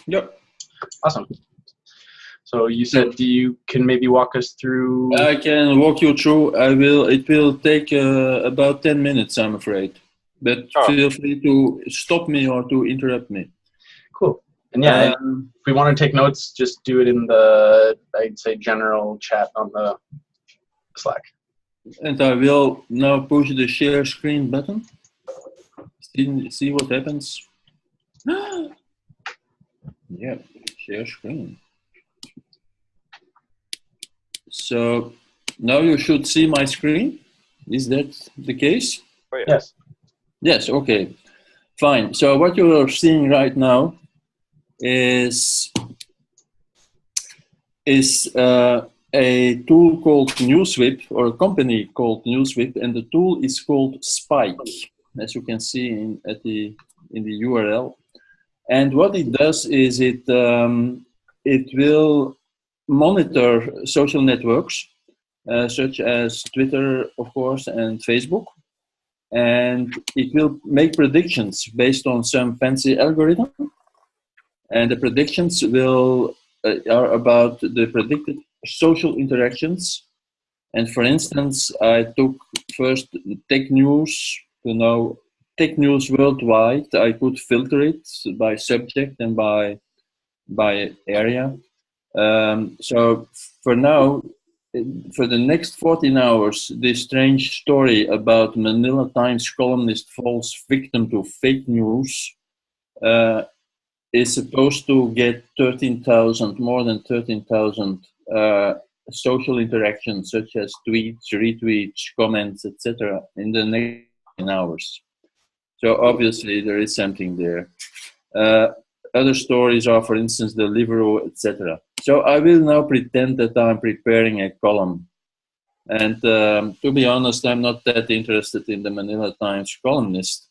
Yep. Awesome. So you said you can maybe walk us through. I can walk you through. It will take about 10 minutes, I'm afraid. But feel free to stop me or to interrupt me. Cool. And yeah, if we want to take notes, just do it in the, I'd say, general chat on the Slack. And I will now push the share screen button. See what happens. Yeah, share screen. So now you should see my screen. Is that the case? Oh, yeah. Yes. Yes, okay. Fine. So what you are seeing right now is a tool called NewsWhip, or a company called NewsWhip, and the tool is called Spike, as you can see in the URL. And what it does is it will monitor social networks, such as Twitter, of course, and Facebook. And it will make predictions based on some fancy algorithm. And the predictions are about the predicted social interactions. And for instance, I took first tech news to know tech news worldwide. I could filter it by subject and by area. So for now, for the next 14 hours, this strange story about Manila Times columnist falls victim to fake news is supposed to get more than 13,000 social interactions, such as tweets, retweets, comments, etc., in the next 14 hours. So obviously there is something there. Other stories are, for instance, the Libero, etc. So I will now pretend that I'm preparing a column. And to be honest, I'm not that interested in the Manila Times columnist.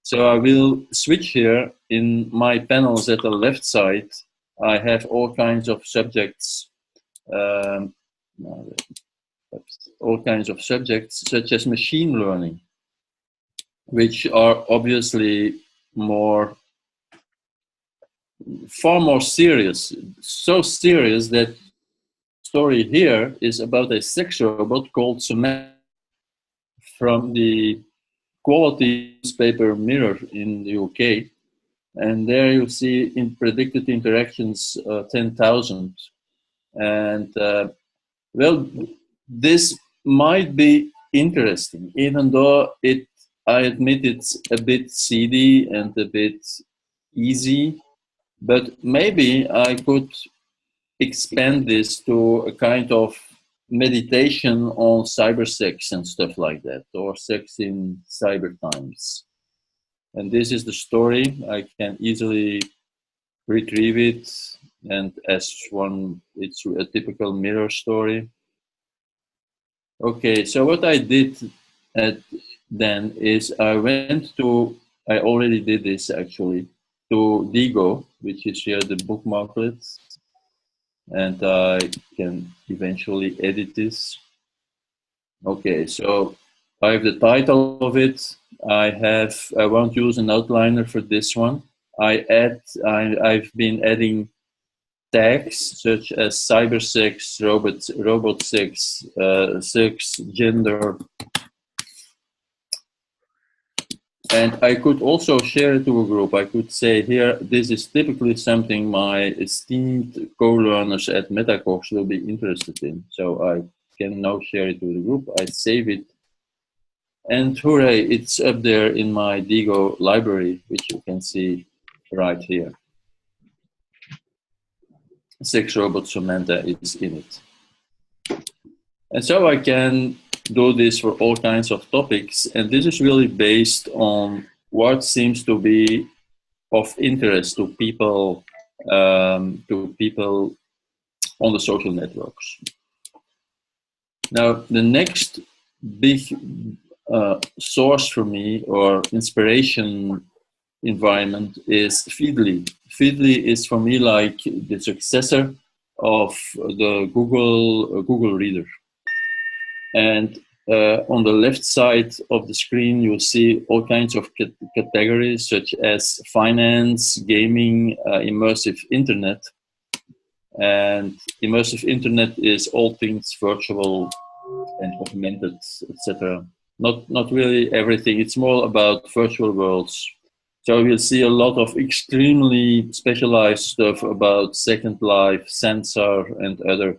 So I will switch here. In my panels at the left side, I have all kinds of subjects, such as machine learning, which are obviously far more serious. So serious that the story here is about a sex robot called Samantha from the Quality newspaper Mirror in the UK. And there you see in predicted interactions 10,000. And well, this might be interesting, even though I admit it's a bit seedy and a bit easy, but maybe I could expand this to a kind of meditation on cyber sex and stuff like that, or sex in cyber times. And this is the story. I can easily retrieve it, and it's a typical Mirror story. Okay, so what I did then is I already did this actually, to Diigo, which is here the bookmarklet, and I can eventually edit this. Okay, so I have the title of it. I won't use an outliner for this one. I've been adding tags such as cyber sex, robot sex, sex, gender. And I could also share it to a group. I could say here, this is typically something my esteemed co-learners at MetaCox will be interested in. So I can now share it to the group. I save it. And hooray, it's up there in my Diigo library, which you can see right here. Sex robot Samantha is in it. And so I can do this for all kinds of topics. And this is really based on what seems to be of interest to people on the social networks. Now, the next big source for me, or inspiration environment, is Feedly. Feedly is for me like the successor of the Google Reader. And on the left side of the screen, you'll see all kinds of categories such as finance, gaming, immersive internet. And immersive internet is all things virtual and augmented, etc. Not really everything. It's more about virtual worlds. So we'll see a lot of extremely specialized stuff about Second Life, Sensor, and other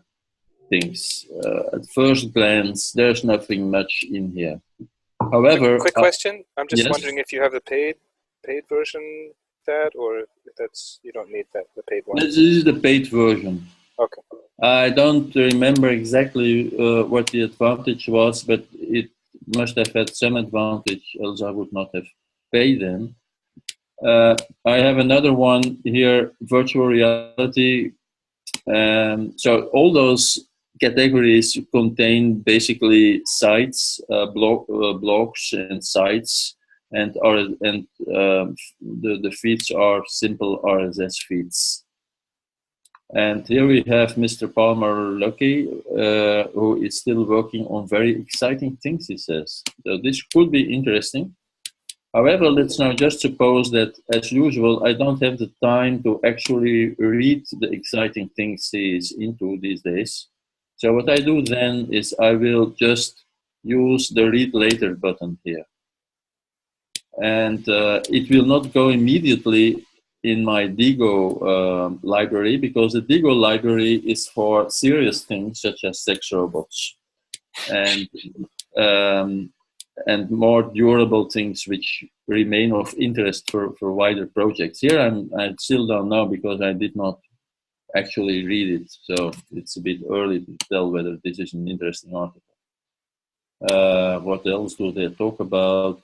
things. At first glance, there's nothing much in here. However, quick question. I'm just yes? wondering if you have the paid version of that, or if that's, you don't need that, the paid one. This is the paid version. Okay. I don't remember exactly what the advantage was, but it must have had some advantage, else I would not have paid them. I have another one here, virtual reality. So all those categories contain basically sites, blogs and sites, and the feeds are simple RSS feeds. And here we have Mr. Palmer Luckey, who is still working on very exciting things, he says. So this could be interesting. However, let's now just suppose that, as usual, I don't have the time to actually read the exciting things he is into these days. So what I do then is I will just use the read later button here. And it will not go immediately in my Diigo library, because the Diigo library is for serious things such as sex robots and more durable things which remain of interest for wider projects. Here I still don't know, because I did not actually read it, so it's a bit early to tell whether this is an interesting article. What else do they talk about?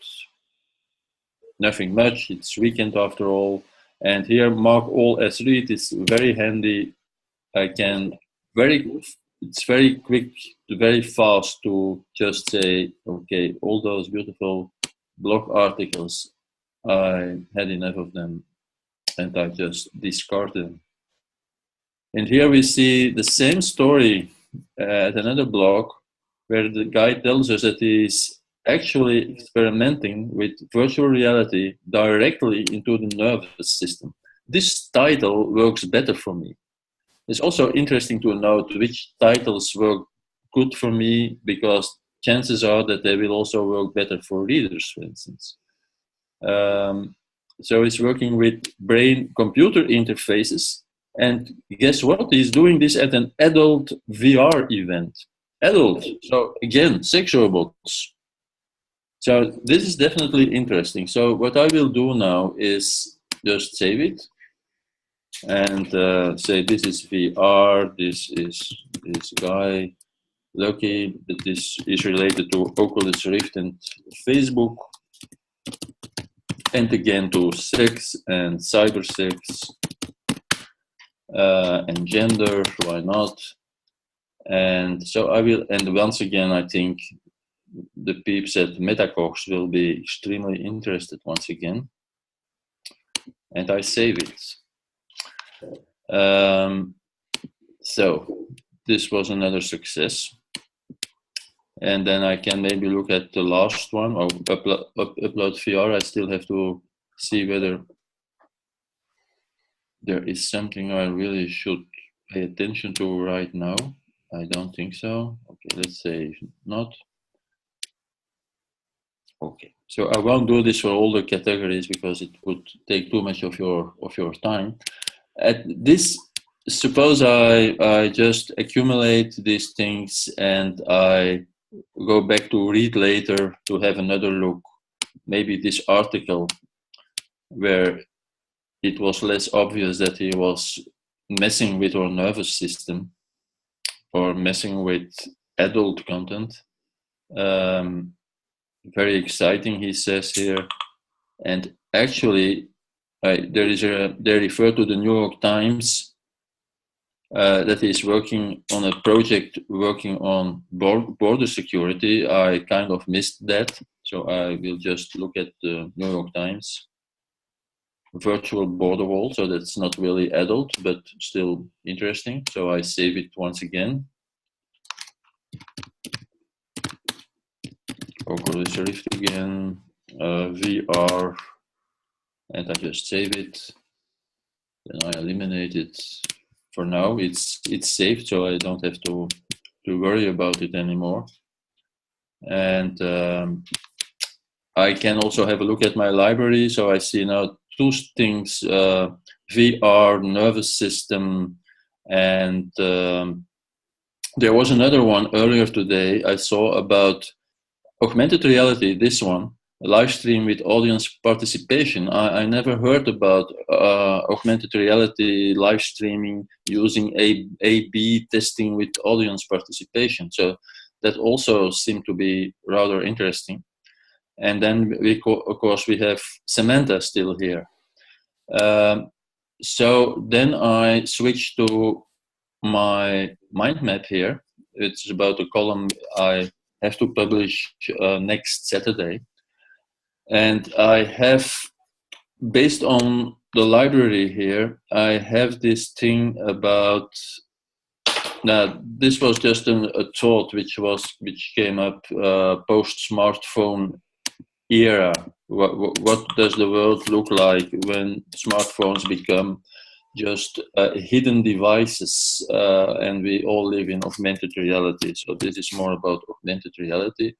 Nothing much. It's weekend after all. And here, mark all as read is very handy. It's very quick, very fast to just say, okay, all those beautiful blog articles, I had enough of them, and I just discard them. And here we see the same story at another blog, where the guy tells us that he's actually experimenting with virtual reality directly into the nervous system. This title works better for me. It's also interesting to note which titles work good for me, because chances are that they will also work better for readers, for instance. So he's working with brain-computer interfaces, and guess what? He's doing this at an adult VR event. Adult, so again, sex robots. So this is definitely interesting. So what I will do now is just save it and say this is VR, this is this guy, Luckey, that this is related to Oculus Rift and Facebook, and again to sex and cyber sex and gender, why not? And so I will, and once again, I think the peeps at Metacox will be extremely interested once again. And I save it. So this was another success. And then I can maybe look at the last one, or upload VR. I still have to see whether there is something I really should pay attention to right now. I don't think so. Okay, let's say not. Okay, so I won't do this for all the categories because it would take too much of your time. At this, suppose I just accumulate these things and I go back to read later to have another look. Maybe this article where it was less obvious that he was messing with our nervous system or messing with adult content. Very exciting, he says here. And actually, they refer to the New York Times that is working on a project working on border security. I kind of missed that, so I will just look at the New York Times. Virtual border wall, so that's not really adult, but still interesting. So I save it once again. Google Rift again, VR, and I just save it. Then I eliminate it. For now, it's saved, so I don't have to worry about it anymore. And I can also have a look at my library. So I see now two things: VR, nervous system, and there was another one earlier today I saw about augmented reality. This one, a live stream with audience participation. I never heard about augmented reality live streaming using A/B testing with audience participation. So that also seemed to be rather interesting. And then of course we have Samantha still here. So then I switched to my mind map here. It's about a column I have to publish next Saturday. And I have, based on the library here, I have this thing about, now this was just a thought which came up post-smartphone era. What does the world look like when smartphones become just hidden devices and we all live in augmented reality? So this is more about augmented reality.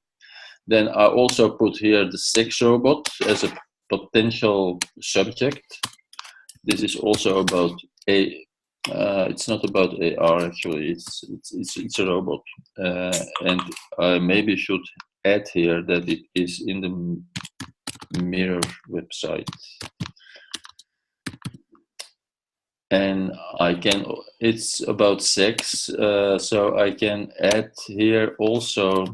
Then I also put here the sex robot as a potential subject. This is also about it's not about AR actually. It's a robot, and I maybe should add here that it is in the Mirror website. And it's about sex, so I can add here also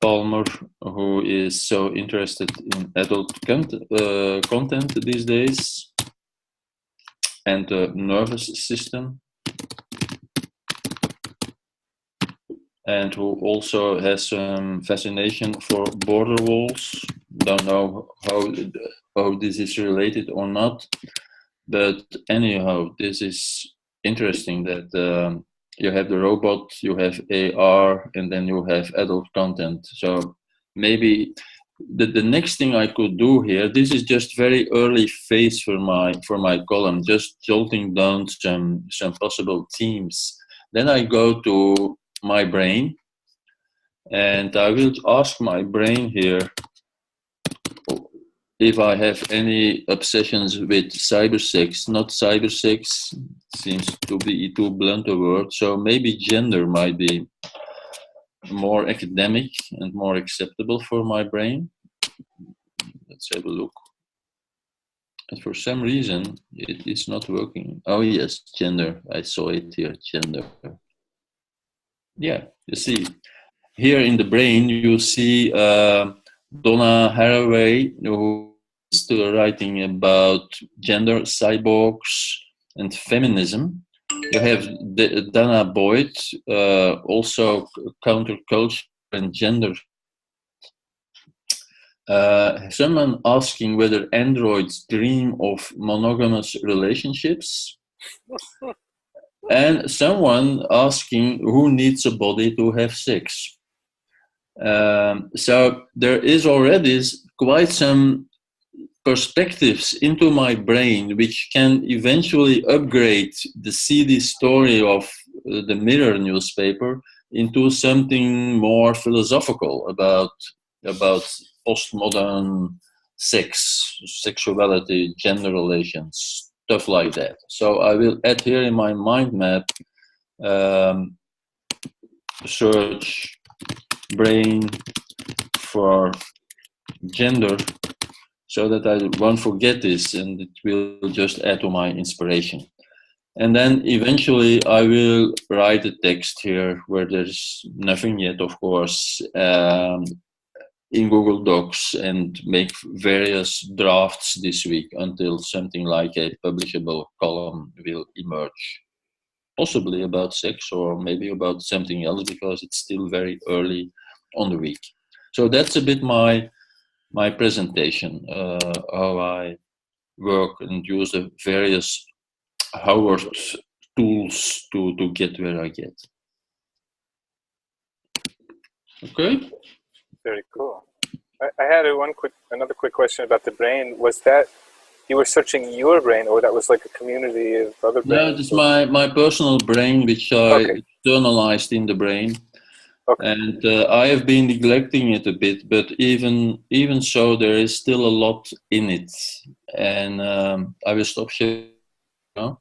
Palmer, who is so interested in adult content these days, and the nervous system, and who also has some fascination for border walls. Don't know how this is related or not, but anyhow, this is interesting that you have the robot, you have AR, and then you have adult content. So maybe the next thing I could do here, this is just very early phase for my column, just jolting down some possible themes. Then I go to my brain, and I will ask my brain here if I have any obsessions with cybersex. Not cybersex, seems to be too blunt a word, so maybe gender might be more academic and more acceptable for my brain. Let's have a look. And for some reason, it is not working. Oh yes, gender, I saw it here, gender. Yeah, you see, here in the brain, you see Donna Haraway, who is still writing about gender, cyborgs, and feminism. You have Dana Boyd, also counterculture and gender. Someone asking whether androids dream of monogamous relationships. And someone asking who needs a body to have sex. So there is already quite some perspectives into my brain which can eventually upgrade the seedy story of the Mirror newspaper into something more philosophical about postmodern sex, sexuality, gender relations, stuff like that. So I will add here in my mind map search brain for gender, so that I won't forget this, and it will just add to my inspiration. And then eventually I will write a text here where there's nothing yet, of course, in Google Docs, and make various drafts this week until something like a publishable column will emerge. Possibly about sex, or maybe about something else, because it's still very early on the week. So that's a bit my presentation, how I work and use the various Howard tools to get where I get. Okay? Very cool. I had another quick question about the brain. Was that you were searching your brain, or that was like a community of other No, brains? it's my personal brain, which I externalized in the brain. Okay. And I have been neglecting it a bit, but even so, there is still a lot in it, and I will stop sharing now.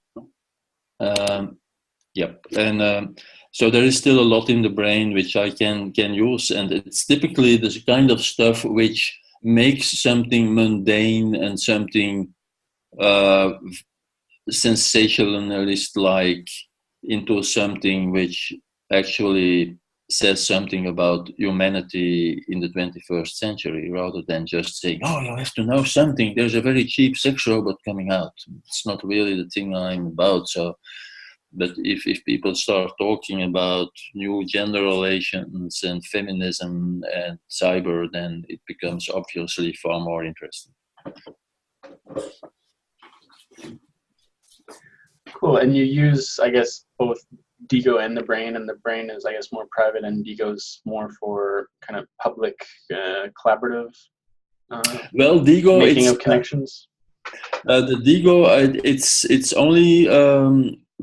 Yep, and so there is still a lot in the brain which I can use, and it's typically this kind of stuff which makes something mundane and something sensationalist-like into something which actually says something about humanity in the 21st century, rather than just saying, oh, you have to know something, there's a very cheap sex robot coming out. It's not really the thing I'm about. So, but if people start talking about new gender relations and feminism and cyber, then it becomes obviously far more interesting. Cool. And you use, I guess, both Diigo and the brain is, I guess, more private, and Diigo's more for kind of public, collaborative. Well, Diigo, making of connections. The Diigo, it's only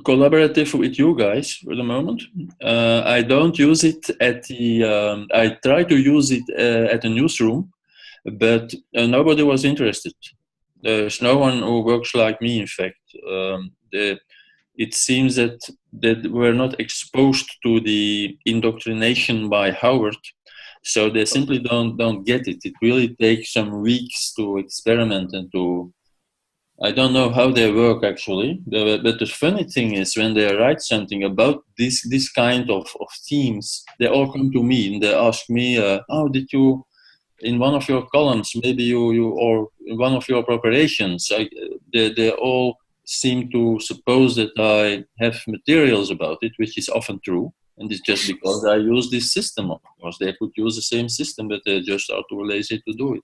collaborative with you guys for the moment. I don't use it at the. I try to use it at the newsroom, but nobody was interested. There's no one who works like me. In fact, it seems that we're not exposed to the indoctrination by Howard, so they simply don't get it. It really takes some weeks to experiment and to. I don't know how they work actually, but the funny thing is when they write something about this kind of themes, they all come to me and they ask me, "Oh, did you in one of your columns? Maybe you or in one of your preparations?" They all seem to suppose that I have materials about it, which is often true, and it's just because I use this system. Of course, they could use the same system, but they just are too lazy to do it.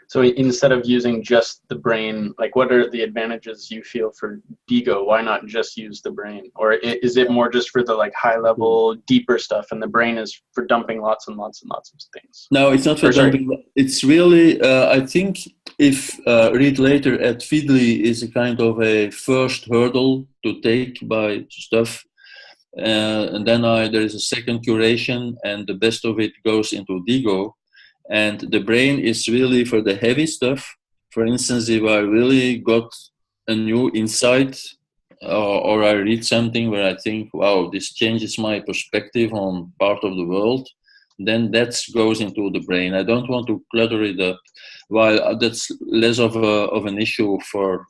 So instead of using just the brain, like what are the advantages you feel for Diigo? Why not just use the brain? Or is it more just for the like high level, deeper stuff, and the brain is for dumping lots and lots and lots of things? No, it's not for dumping. It's really, I think if read later at Feedly is a kind of a first hurdle to take by stuff. And then there is a second curation, and the best of it goes into Diigo. And the brain is really for the heavy stuff. For instance, if I really got a new insight or I read something where I think, wow, this changes my perspective on part of the world, then that goes into the brain. I don't want to clutter it up. While that's less of an issue for,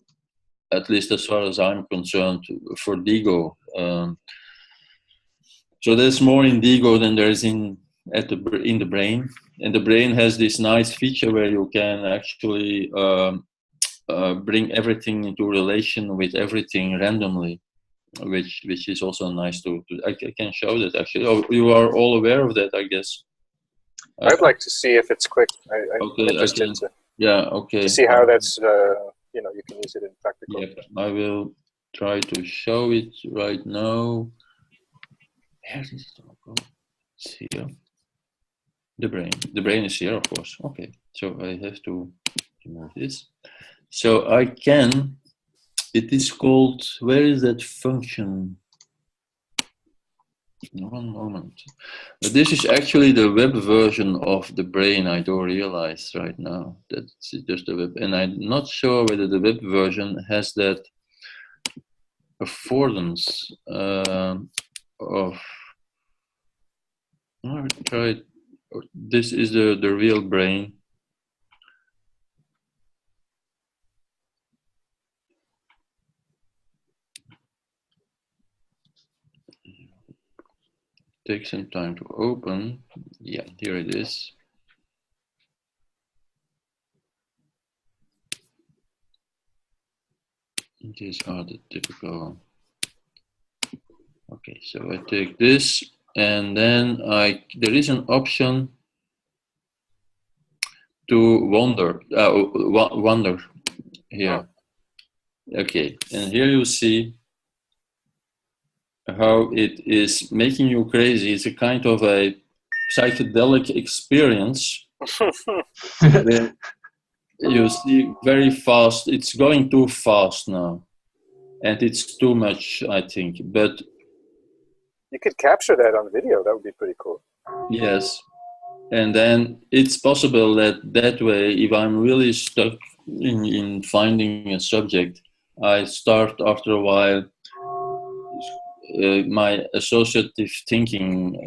at least as far as I'm concerned, for Diigo. So there's more in Diigo than there is in the brain. And the brain has this nice feature where you can actually bring everything into relation with everything randomly, which is also nice to I can show that actually. Oh, you are all aware of that, I guess. I'd like to see if it's quick. I'm interested to see how that's you can use it in practical. Yeah, I will try to show it right now. It's here. The brain is here, of course. Okay, so I have to remove this. So I can, it is called, where is that function? One moment. This is actually the web version of the brain, I do realize right now. That's just the web, and I'm not sure whether the web version has that affordance of, I'll try it. This is the real brain. Take some time to open. Yeah, here it is. These are the typical. Okay, so I take this. And then there is an option to wander here. Okay, and here you see how it is making you crazy. It's a kind of a psychedelic experience, then you see very fast, it's going too fast now. And it's too much, I think. But you could capture that on video. That would be pretty cool. Yes. And then it's possible that way, if I'm really stuck in finding a subject, I start after a while, my associative thinking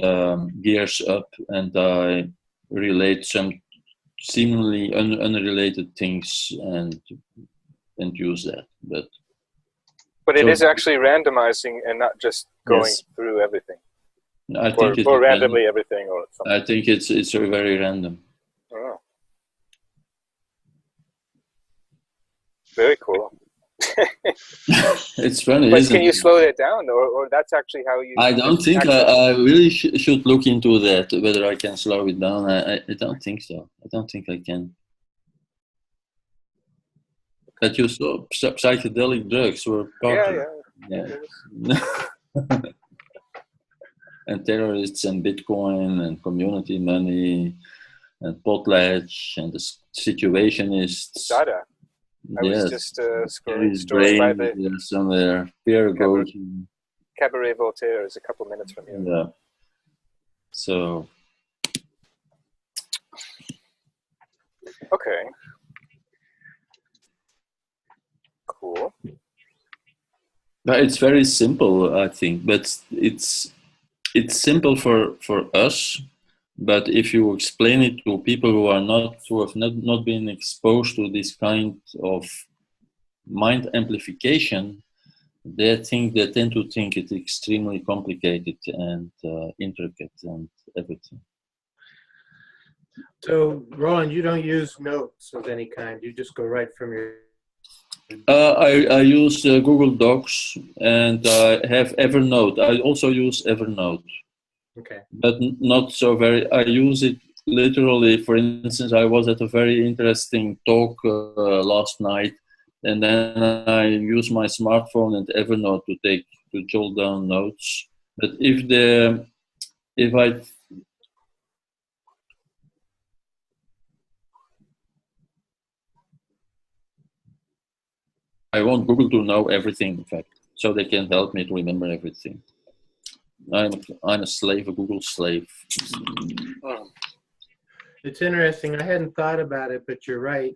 gears up, and I relate some seemingly unrelated things and use that. But it is actually randomizing and not just going through everything. I think it's randomly everything or something. I think it's very random. Oh. Very cool. It's funny. But can you slow it down, or that's actually how you? I don't think I really should look into that, whether I can slow it down. I don't think so. I don't think I can. But you saw psychedelic drugs were popular. Yeah. And terrorists and Bitcoin and community money and potlatch and the situationists. Dada. I was just scrolling by the somewhere. Pierre Gauche. Cabaret Voltaire is a couple minutes from here. Yeah. So. Okay. Cool. It's very simple, I think, but it's simple for us. But if you explain it to people who have not been exposed to this kind of mind amplification, they tend to think it's extremely complicated and intricate and everything. So, Roland, you don't use notes of any kind. You just go right from your... I use Google Docs, and I have Evernote. I also use Evernote. Okay. But not so very. I use it literally. For instance, I was at a very interesting talk last night, and then I use my smartphone and Evernote to jot down notes. But I want Google to know everything, in fact, so they can help me to remember everything. I'm a slave, a Google slave. It's interesting. I hadn't thought about it, but you're right.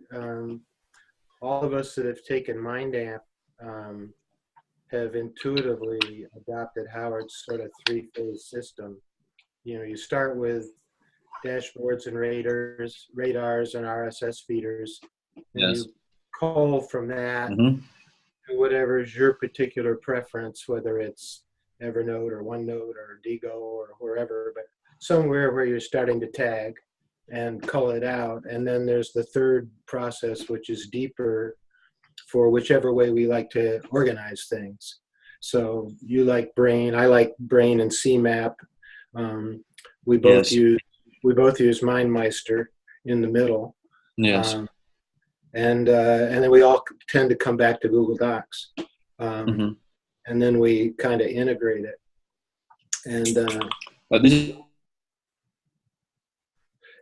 All of us that have taken MindAmp have intuitively adopted Howard's sort of three-phase system. You know, you start with dashboards and radars and RSS feeders. And you call from that to whatever is your particular preference, whether it's Evernote or OneNote or Diigo or wherever, but somewhere where you're starting to tag and cull it out. And then there's the third process, which is deeper for whichever way we like to organize things. So you like Brain, I like Brain and CMAP. We both use MindMeister in the middle. Yes. And then we all tend to come back to Google Docs. And then we kind of integrate it. And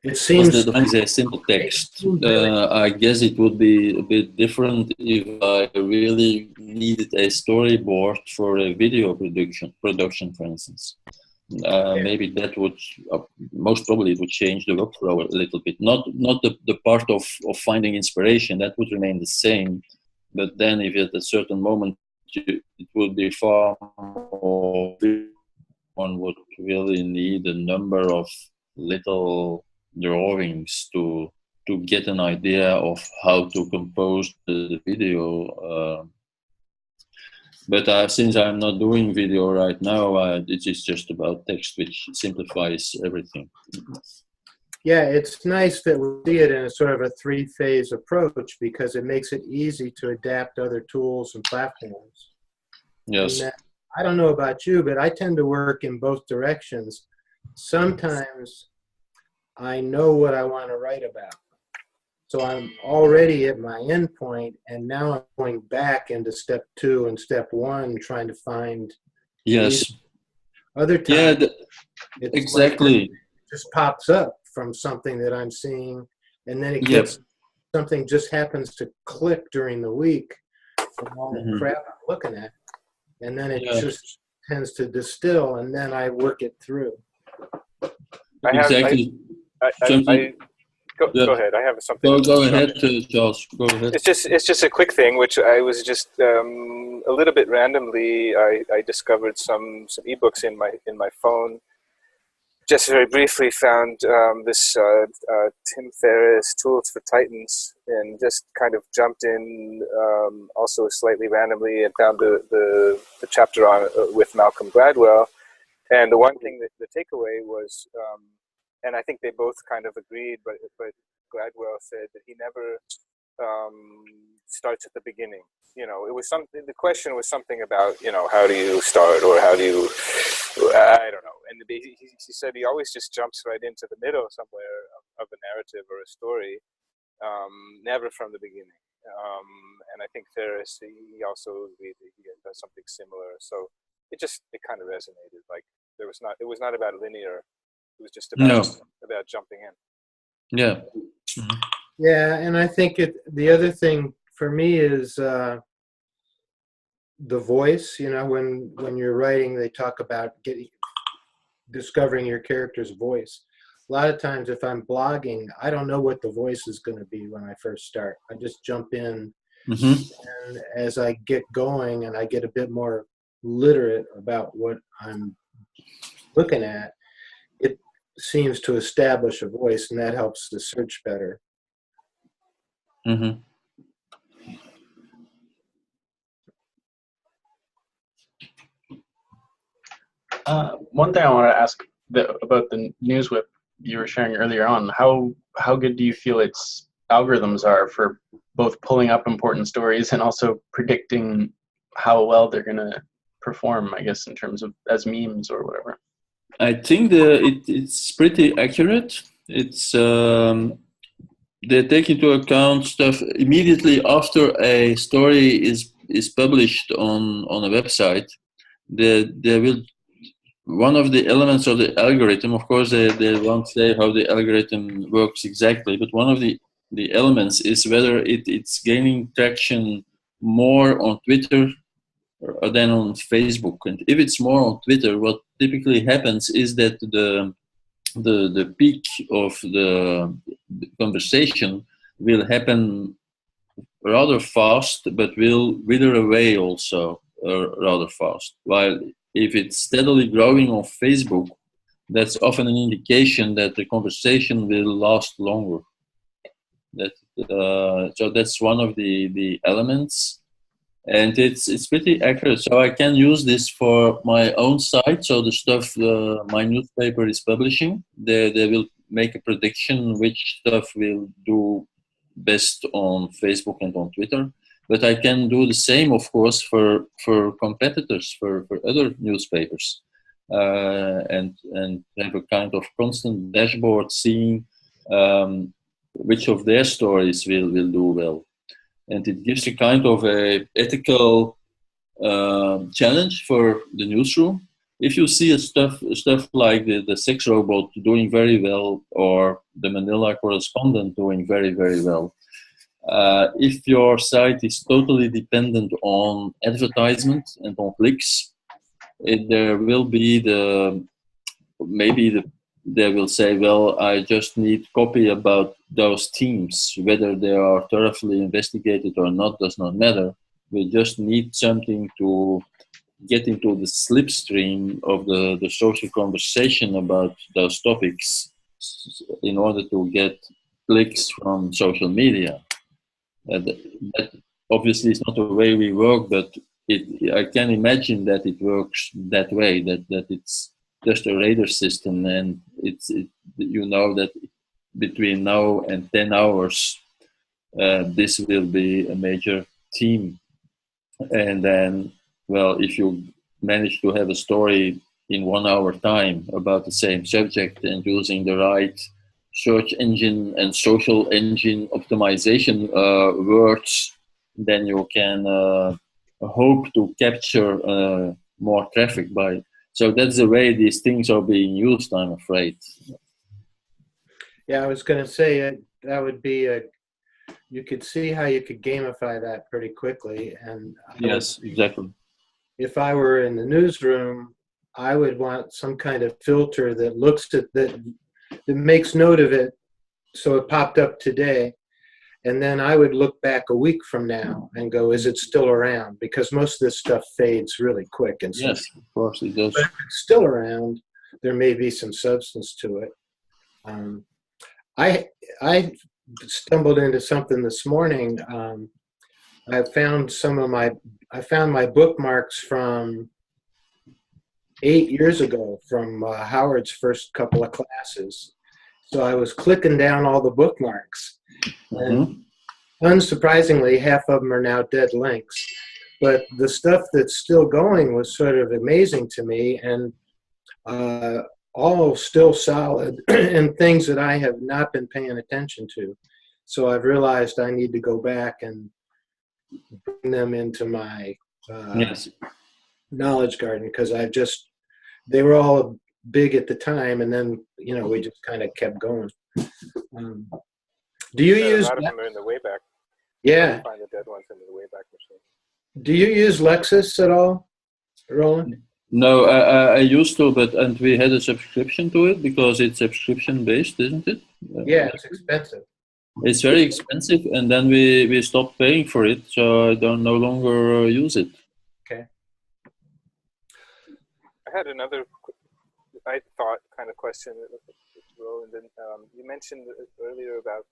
it seems a simple text. I guess it would be a bit different if I really needed a storyboard for a video production, for instance. Maybe that would, most probably it would change the workflow a little bit. Not the part of finding inspiration, that would remain the same. But then if at a certain moment it would be far more, one would really need a number of little drawings to get an idea of how to compose the video. But since I'm not doing video right now, it is just about text, which simplifies everything. Yeah, it's nice that we see it in a sort of a three-phase approach because it makes it easy to adapt other tools and platforms. Yes. And I don't know about you, but I tend to work in both directions. Sometimes I know what I want to write about. So I'm already at my end point, and now I'm going back into step 2 and step 1, trying to find. Yes. Other times, exactly. just pops up from something that I'm seeing, and then it gets something just happens to click during the week from all the crap I'm looking at, and then it just tends to distill, and then I work it through. Exactly. Go ahead. I have something. Go ahead, Charles. Go ahead. It's just a quick thing, which I was just a little bit randomly. I discovered some ebooks in my phone. Just very briefly found this Tim Ferriss Tools for Titans, and just kind of jumped in also slightly randomly and found the chapter on with Malcolm Gladwell. And the one thing that the takeaway was, and I think they both kind of agreed, but Gladwell said that he never starts at the beginning. You know, it was something. The question was something about, you know, how do you start, or how do you, I don't know. And he said he always just jumps right into the middle somewhere of a narrative or a story, never from the beginning. And I think Ferriss, he also agreed that he does something similar. So it kind of resonated. Like it was not about linear. It was just about jumping in. Yeah. Yeah, and I think the other thing for me is the voice. You know, when you're writing, they talk about discovering your character's voice. A lot of times, if I'm blogging, I don't know what the voice is going to be when I first start. I just jump in, and as I get going and I get a bit more literate about what I'm looking at, it seems to establish a voice, and that helps the search better. One thing I want to ask about the NewsWhip you were sharing earlier on, how good do you feel its algorithms are for both pulling up important stories and also predicting how well they're going to perform, I guess, in terms of as memes or whatever? I think it's pretty accurate. It's they take into account stuff immediately after a story is published on a website. They will, one of the elements of the algorithm, of course they won't say how the algorithm works exactly, but one of the elements is whether it's gaining traction more on Twitter than on Facebook. And if it's more on Twitter, what typically happens is that the peak of the conversation will happen rather fast, but will wither away also rather fast. While if it's steadily growing on Facebook, that's often an indication that the conversation will last longer. So that's one of the elements. And it's pretty accurate. So I can use this for my own site. So the stuff my newspaper is publishing, they will make a prediction which stuff will do best on Facebook and on Twitter. But I can do the same, of course, for competitors, for other newspapers, and have a kind of constant dashboard seeing which of their stories will do well. And it gives a kind of a ethical challenge for the newsroom. If you see stuff like the sex robot doing very well, or the Manila Correspondent doing very, very well, if your site is totally dependent on advertisement and on clicks, there will be they will say, well, I just need copy about those teams. Whether they are thoroughly investigated or not does not matter. We just need something to get into the slipstream of the social conversation about those topics in order to get clicks from social media. That obviously is not the way we work, but I can imagine that it works that way, that it's just a radar system, and you know that between now and 10 hours, this will be a major theme. And then, well, if you manage to have a story in 1 hour time about the same subject and using the right search engine and social engine optimization words, then you can hope to capture more traffic by. So that's the way these things are being used, I'm afraid. Yeah, I was going to say that would be you could see how you could gamify that pretty quickly. And Yes, exactly. if I were in the newsroom, I would want some kind of filter that looks at that makes note of it. So it popped up today. And then I would look back a week from now and go, is it still around? Because most of this stuff fades really quick. And so, Yes, of course it does. but if it's still around, there may be some substance to it. I stumbled into something this morning. I found my bookmarks from 8 years ago from Howard's first couple of classes. So I was clicking down all the bookmarks, and unsurprisingly, half of them are now dead links. But the stuff that's still going was sort of amazing to me, and all still solid and things that I have not been paying attention to. So I've realized I need to go back and bring them into my Yes. knowledge garden, because they were all big at the time, and then we just kind of kept going. Do you use? A lot of them are in the Wayback. Yeah. You find the dead ones in the Wayback Machine. Do you use Lexis at all, Roland? No, I used to, and we had a subscription to it because it's subscription based, isn't it? Yeah, it's expensive. It's very expensive, and then we stopped paying for it, so I don't no longer use it. Okay. I had another, I thought, kind of question, Roland. You mentioned earlier about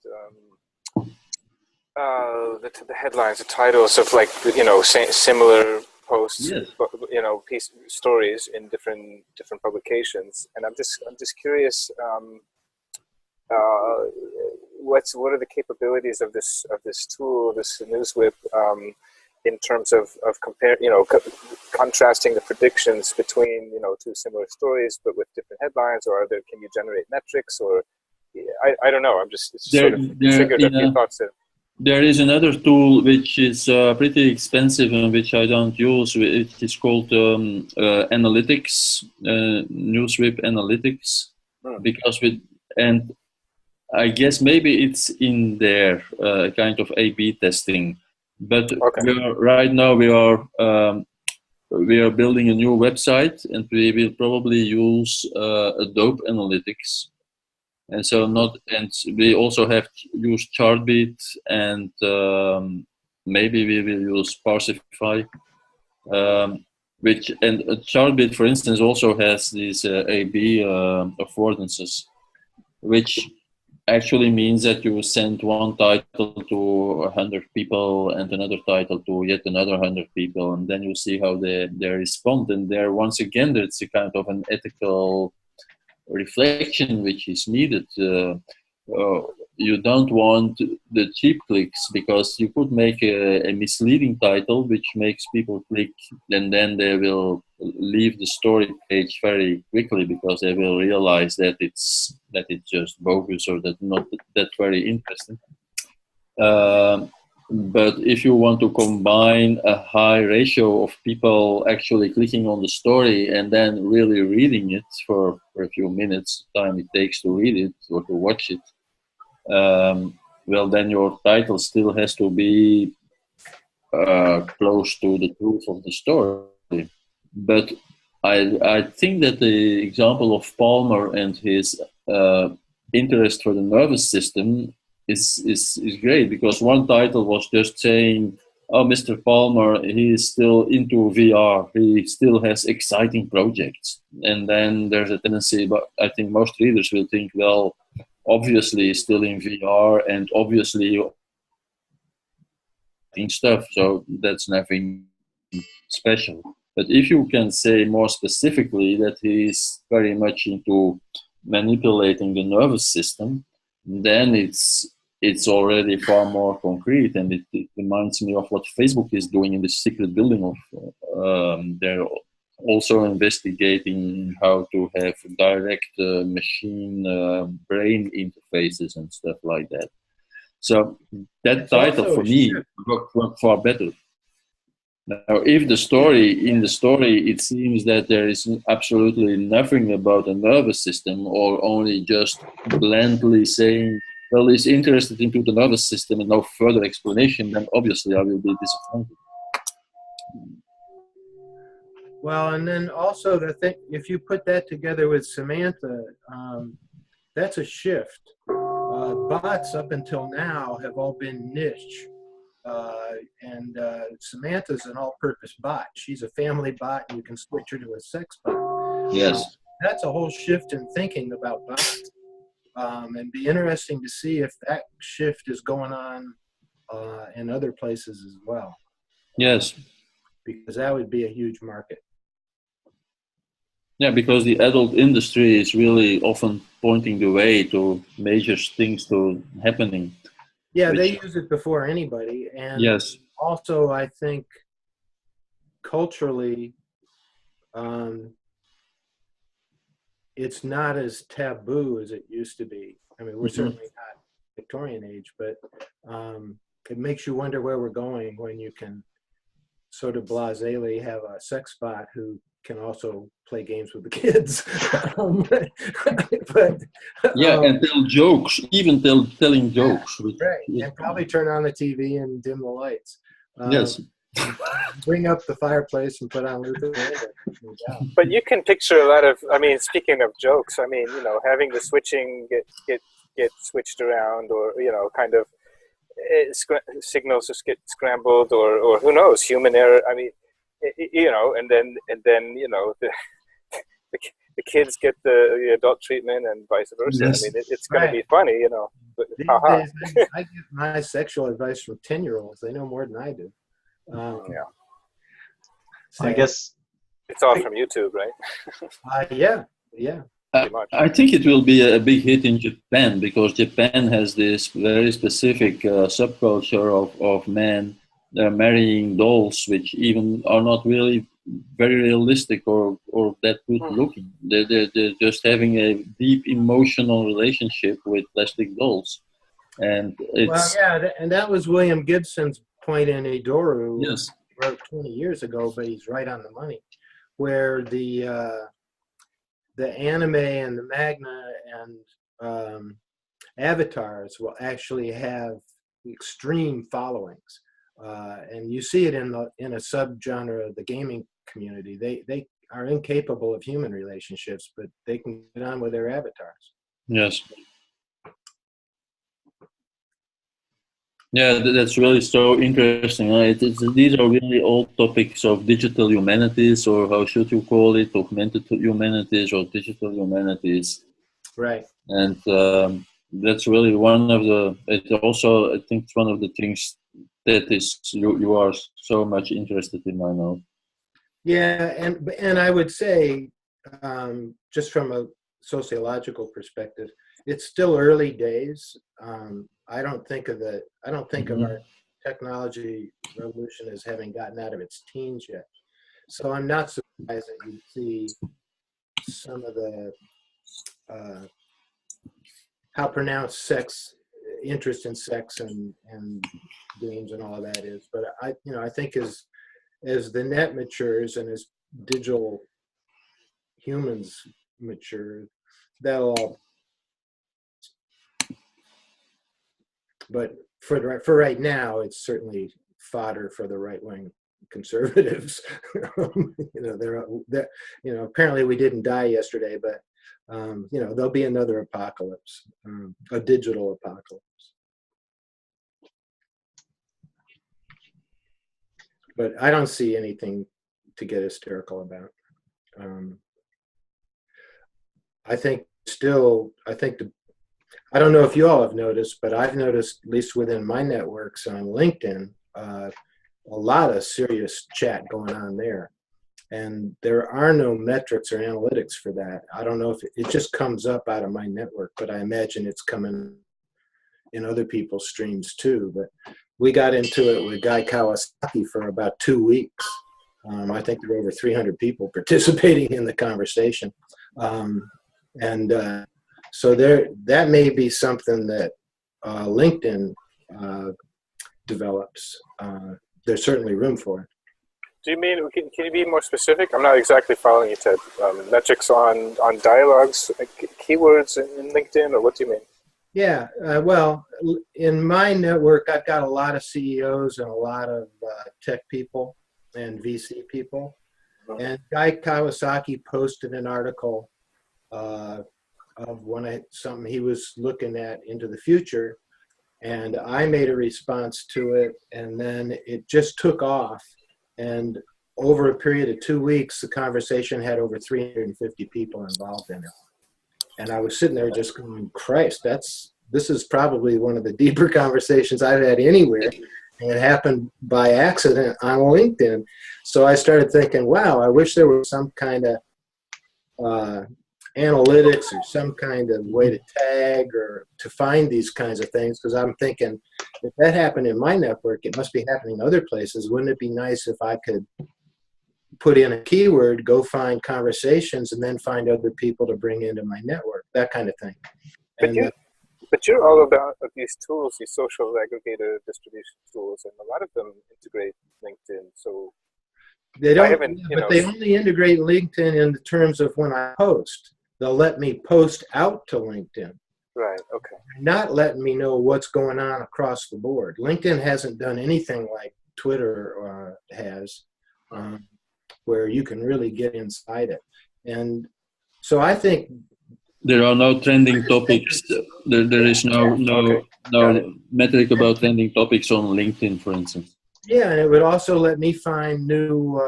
the headlines, the titles of similar posts, Yes. stories in different publications, and I'm just curious. What are the capabilities of this tool, this NewsWhip, in terms of contrasting the predictions between two similar stories but with different headlines, or can you generate metrics, or I don't know. I'm just triggered a few thoughts there. There is another tool which is pretty expensive and which I don't use. It is called Analytics, NewsWhip Analytics, because and I guess maybe it's in there, kind of A/B testing. But right now we are building a new website, and we will probably use Adobe Analytics. And so we also have used Chartbeat, and maybe we will use Parsify, and Chartbeat, for instance, also has these A/B affordances, which actually means that you send one title to 100 people and another title to yet another 100 people, and then you see how they respond. And there, once again, there's a kind of an ethical reflection which is needed. You don't want the cheap clicks, because you could make a misleading title which makes people click, and then they will leave the story page very quickly because they will realize that it's just bogus or that not that very interesting. But if you want to combine a high ratio of people actually clicking on the story and then really reading it for a few minutes, the time it takes to read it or to watch it, well, then your title still has to be close to the truth of the story. But I think that the example of Palmer and his interest for the nervous system is great, because one title was just saying, oh, Mr. Palmer, he is still into VR, he still has exciting projects. And then there's a tendency, but I think most readers will think, well, obviously he's still in VR and obviously stuff, so that's nothing special. But if you can say more specifically that he's very much into manipulating the nervous system, then it's already far more concrete, and it reminds me of what Facebook is doing in the secret building of. They're also investigating how to have direct machine brain interfaces and stuff like that. So that title for me worked far better. Now, if the story, in the story, it seems that there is absolutely nothing about the nervous system, or only just blandly saying, well, he's interested into the nervous system and no further explanation, then obviously I will be disappointed. Well, and then also the thing, if you put that together with Samantha, that's a shift. Bots up until now have all been niche. And Samantha's an all-purpose bot. She's a family bot, and you can switch her to a sex bot. Yes. That's a whole shift in thinking about bots. And be interesting to see if that shift is going on in other places as well. Yes. Because that would be a huge market. Yeah, because the adult industry is really often pointing the way to major things to happening. Yeah, they use it before anybody. And yes. Also, I think culturally, it's not as taboo as it used to be. I mean, we're certainly not Victorian age, but it makes you wonder where we're going when you can sort of blasely have a sex bot who can also play games with the kids. And tell jokes, even telling jokes. Right, and probably turn on the TV and dim the lights. Yes. Bring up the fireplace and put on Luther Vandross. But you can picture a lot of, I mean, speaking of jokes, I mean, you know, having the switching get switched around, or, you know, kind of signals just get scrambled, or who knows, human error. I mean, you know, and then you know, the kids get the adult treatment and vice versa. Yes. I mean, it's going to be funny, you know. But, These days, I get my sexual advice from 10-year-olds. They know more than I do. Yeah. So I guess it's all from YouTube, right? Yeah. I think it will be a big hit in Japan, because Japan has this very specific subculture of men marrying dolls, which even are not really very realistic or that good looking. They're just having a deep emotional relationship with plastic dolls. And it's... Well, yeah, and that was William Gibson's point in Edoru. Yes. He wrote 20 years ago, but he's right on the money, where the anime and the manga and avatars will actually have extreme followings. And you see it in a subgenre of the gaming community. They are incapable of human relationships, but they can get on with their avatars. Yes. Yeah, that's really so interesting. These are really all topics of digital humanities, or how should you call it, augmented humanities or digital humanities. Right. And that's really one of the, it also, I think it's one of the things that is you are so much interested in, I know. Yeah, and I would say, just from a sociological perspective, it's still early days. I don't think of our technology revolution as having gotten out of its teens yet. So I'm not surprised that you see some of the how pronounced interest in sex and games and all of that is. But I think as the net matures and as digital humans mature, that'll all. But for right now, it's certainly fodder for the right-wing conservatives. They're apparently we didn't die yesterday, but there'll be another apocalypse, a digital apocalypse. But I don't see anything to get hysterical about. I don't know if you all have noticed, but I've noticed, at least within my networks on LinkedIn, a lot of serious chat going on there. And there are no metrics or analytics for that. I don't know if it just comes up out of my network, but I imagine it's coming in other people's streams too. But we got into it with Guy Kawasaki for about 2 weeks. I think there were over 300 people participating in the conversation. So that may be something that LinkedIn develops. There's certainly room for it. Do you mean, can you be more specific? I'm not exactly following you, Ted. Metrics on dialogues, keywords in LinkedIn, or what do you mean? Yeah, well, in my network, I've got a lot of CEOs and a lot of tech people and VC people. And Guy Kawasaki posted an article of something he was looking at into the future, and I made a response to it, and then it just took off. And over a period of 2 weeks, the conversation had over 350 people involved in it. And I was sitting there just going, Christ, this is probably one of the deeper conversations I've had anywhere. And it happened by accident on LinkedIn. So I started thinking, wow, I wish there was some kind of analytics or some kind of way to tag or to find these kinds of things. Because I'm thinking, if that happened in my network, it must be happening other places. Wouldn't it be nice if I could put in a keyword, go find conversations, and then find other people to bring into my network, that kind of thing. But you're all about these tools, these social aggregator distribution tools, and a lot of them integrate LinkedIn. So they don't, but they only integrate LinkedIn in the terms of when I post. They'll let me post out to LinkedIn. Right, okay. Not letting me know what's going on across the board. LinkedIn hasn't done anything like Twitter has, where you can really get inside it. And so I think there are no trending topics. There is no metric about trending topics on LinkedIn, for instance. Yeah, and it would also let me find new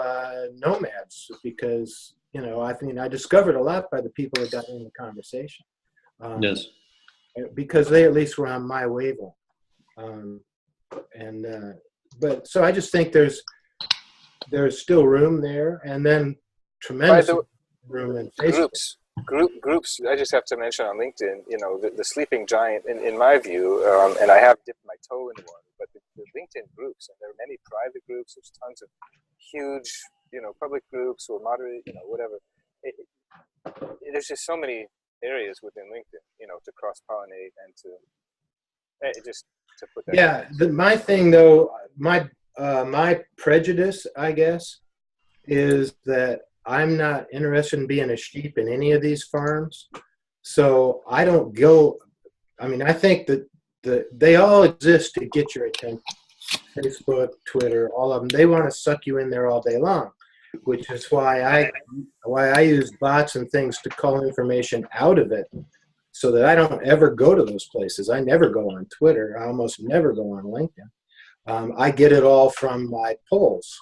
nomads because, I discovered a lot by the people that got in the conversation. Yes. Because they at least were on my wavelength. But so I just think there's still room there, and then tremendous room in Facebook. Groups. I just have to mention on LinkedIn, the sleeping giant in my view, and I have dipped my toe in one. But the LinkedIn groups, and there are many private groups. There's tons of huge, public groups or moderate, whatever. There's just so many areas within LinkedIn, to cross-pollinate and to put that. Yeah, my thing though, my prejudice, I guess, is that I'm not interested in being a sheep in any of these farms. So I don't go, I think that they all exist to get your attention. Facebook, Twitter, all of them, they want to suck you in there all day long, which is why I use bots and things to call information out of it so that I don't ever go to those places. I never go on Twitter. I almost never go on LinkedIn. I get it all from my polls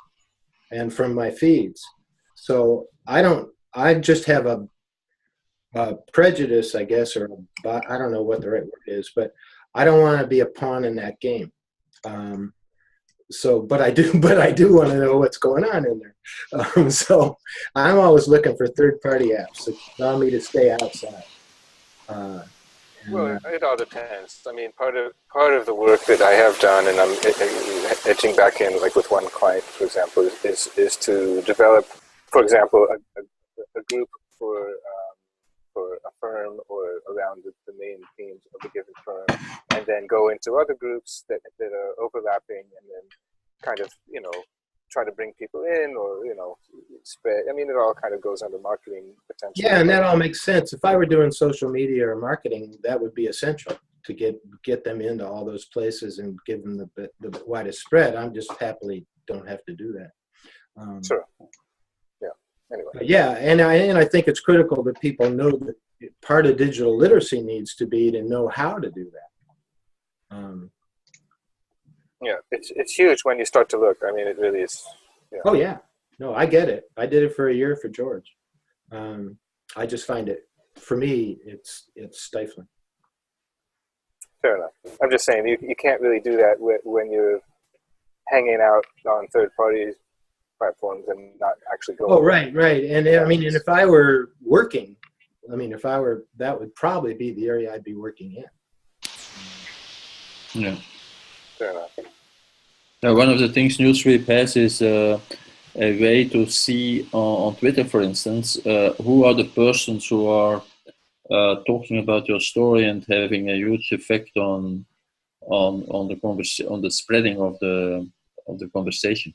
and from my feeds. So I just have a prejudice, I guess, or I don't know what the right word is, but I don't want to be a pawn in that game. But I do want to know what's going on in there. So I'm always looking for third-party apps that allow me to stay outside. Well, it all depends. Part of the work that I have done, and I'm edging back in, like with one client, for example, is to develop, for example, a group for a firm or around the main themes of a given firm, and then go into other groups that are overlapping, and then kind of try to bring people in or spread. It all kind of goes under marketing potential. Yeah, and that all makes sense. If I were doing social media or marketing, that would be essential to get them into all those places and give them the widest spread. I'm just happily don't have to do that. Sure. Anyway. Yeah, and I think it's critical that people know that part of digital literacy needs to be to know how to do that. Yeah, it's huge when you start to look. It really is. Yeah. Oh yeah, no, I get it. I did it for a year for George. I just find it, for me, it's stifling. Fair enough. I'm just saying you can't really do that when you're hanging out on third parties platforms and not actually going. Oh, right. And and if I were working, that would probably be the area I'd be working in. Yeah. Fair enough. One of the things Newsweep has is a way to see on Twitter, for instance, who are the persons who are talking about your story and having a huge effect on the spreading of the conversation.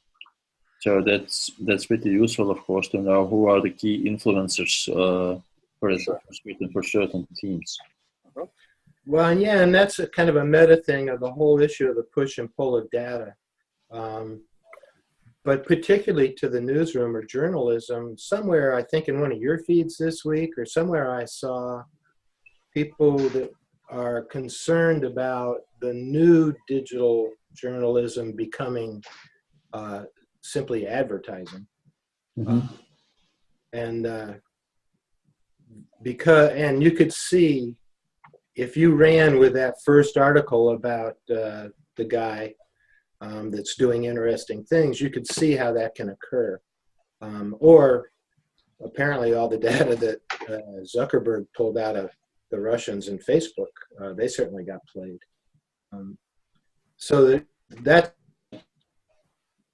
So that's pretty useful, of course, to know who are the key influencers for certain teams. Well, and yeah, and that's a kind of a meta thing of the whole issue of the push and pull of data. But particularly to the newsroom or journalism, somewhere, I think in one of your feeds this week or somewhere I saw people that are concerned about the new digital journalism becoming simply advertising. Mm-hmm. And you could see, if you ran with that first article about the guy that's doing interesting things, you could see how that can occur. Or apparently all the data that Zuckerberg pulled out of the Russians and Facebook, they certainly got played. So that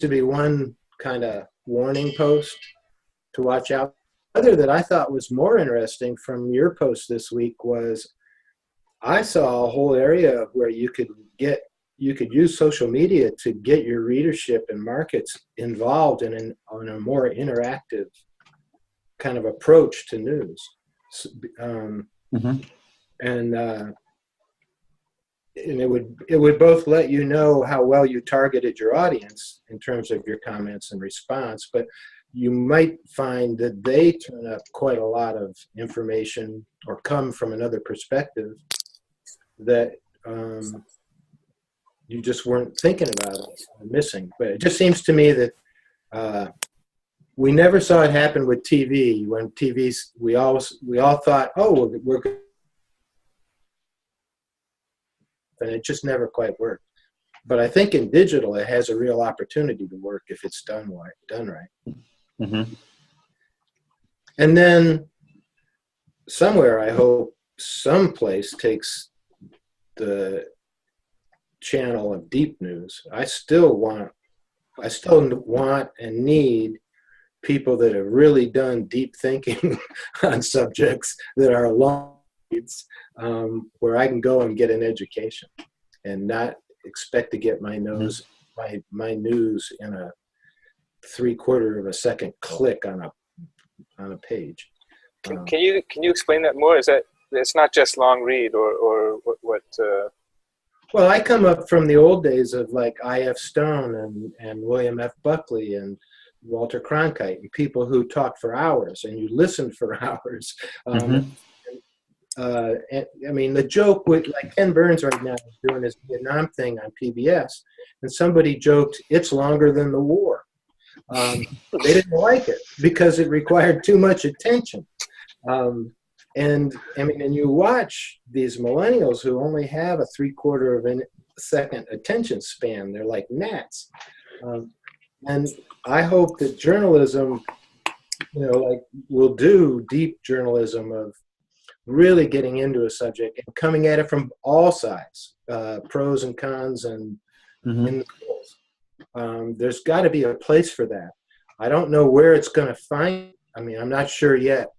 to be one kind of warning post to watch out. Other that I thought was more interesting from your post this week was I saw a whole area where you could use social media to get your readership and markets involved on a more interactive kind of approach to news. And it would both let you know how well you targeted your audience in terms of your comments and response, but you might find that they turn up quite a lot of information or come from another perspective that you just weren't thinking about it or missing. But it just seems to me that we never saw it happen with TV. When TV's, we all thought, oh, we're good. And it just never quite worked. But I think in digital, it has a real opportunity to work if it's done right. Mm-hmm. And then somewhere, I hope some place takes the channel of deep news. I still want and need people that have really done deep thinking on subjects that are long reads, where I can go and get an education and not expect to get my news in a 3/4 of a second click on a page. Can you explain that more? Is that it's not just long read or what? Well, I come up from the old days of like I.F. Stone and William F. Buckley and Walter Cronkite and people who talked for hours and you listened for hours. And, I mean, the joke with like Ken Burns right now is doing his Vietnam thing on PBS, and somebody joked it's longer than the war. They didn't like it because it required too much attention. And I mean, and you watch these millennials who only have a 3/4 of a second attention span. They're like gnats. And I hope that journalism, will do deep journalism of really getting into a subject and coming at it from all sides, pros and cons and in the middle. There's got to be a place for that. I don't know where it's going to find. I mean, I'm not sure yet.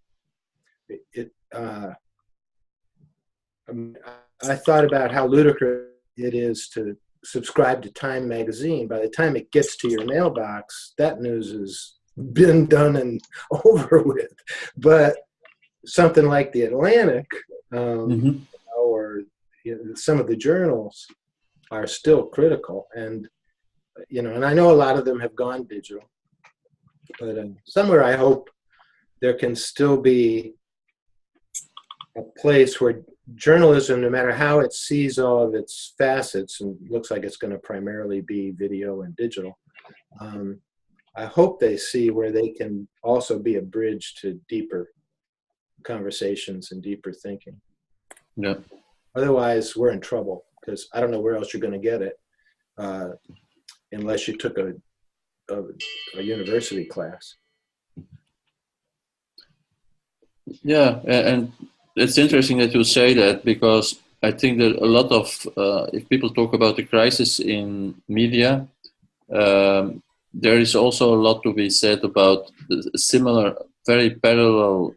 I thought about how ludicrous it is to subscribe to Time magazine. By the time it gets to your mailbox, that news has been done and over with. But something like the Atlantic, or some of the journals are still critical, and and I know a lot of them have gone digital, but somewhere I hope there can still be a place where journalism, no matter how it sees all of its facets, and looks like it's going to primarily be video and digital, I hope they see where they can also be a bridge to deeper conversations and deeper thinking. Yeah. Otherwise, we're in trouble because I don't know where else you're going to get it unless you took a university class. Yeah, and it's interesting that you say that, because I think that a lot of, if people talk about the crisis in media, there is also a lot to be said about the similar, very parallel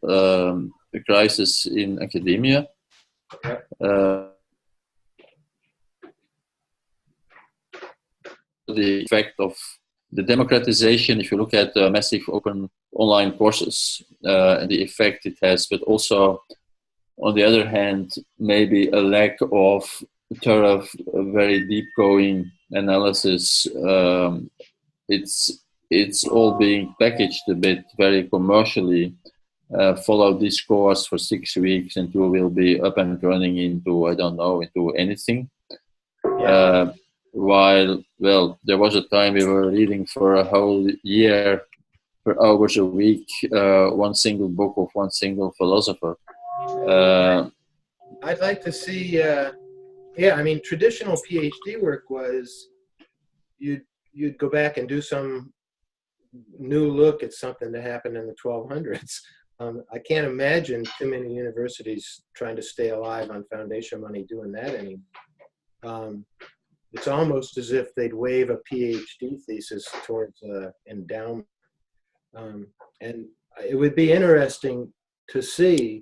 crisis in academia. The effect of the democratization, if you look at massive open online courses and the effect it has, but also, on the other hand, maybe a lack of thorough, very deep-going analysis. It's all being packaged a bit very commercially. Follow this course for 6 weeks and you will be up and running into, I don't know, into anything. Yeah. While, well, there was a time we were reading for a whole year, for hours a week, one single book of one single philosopher. I'd like to see, I mean, traditional PhD work was you'd go back and do some new look at something that happened in the 1200s. I can't imagine too many universities trying to stay alive on foundation money doing that anymore. It's almost as if they'd waive a PhD thesis towards endowment. And it would be interesting to see.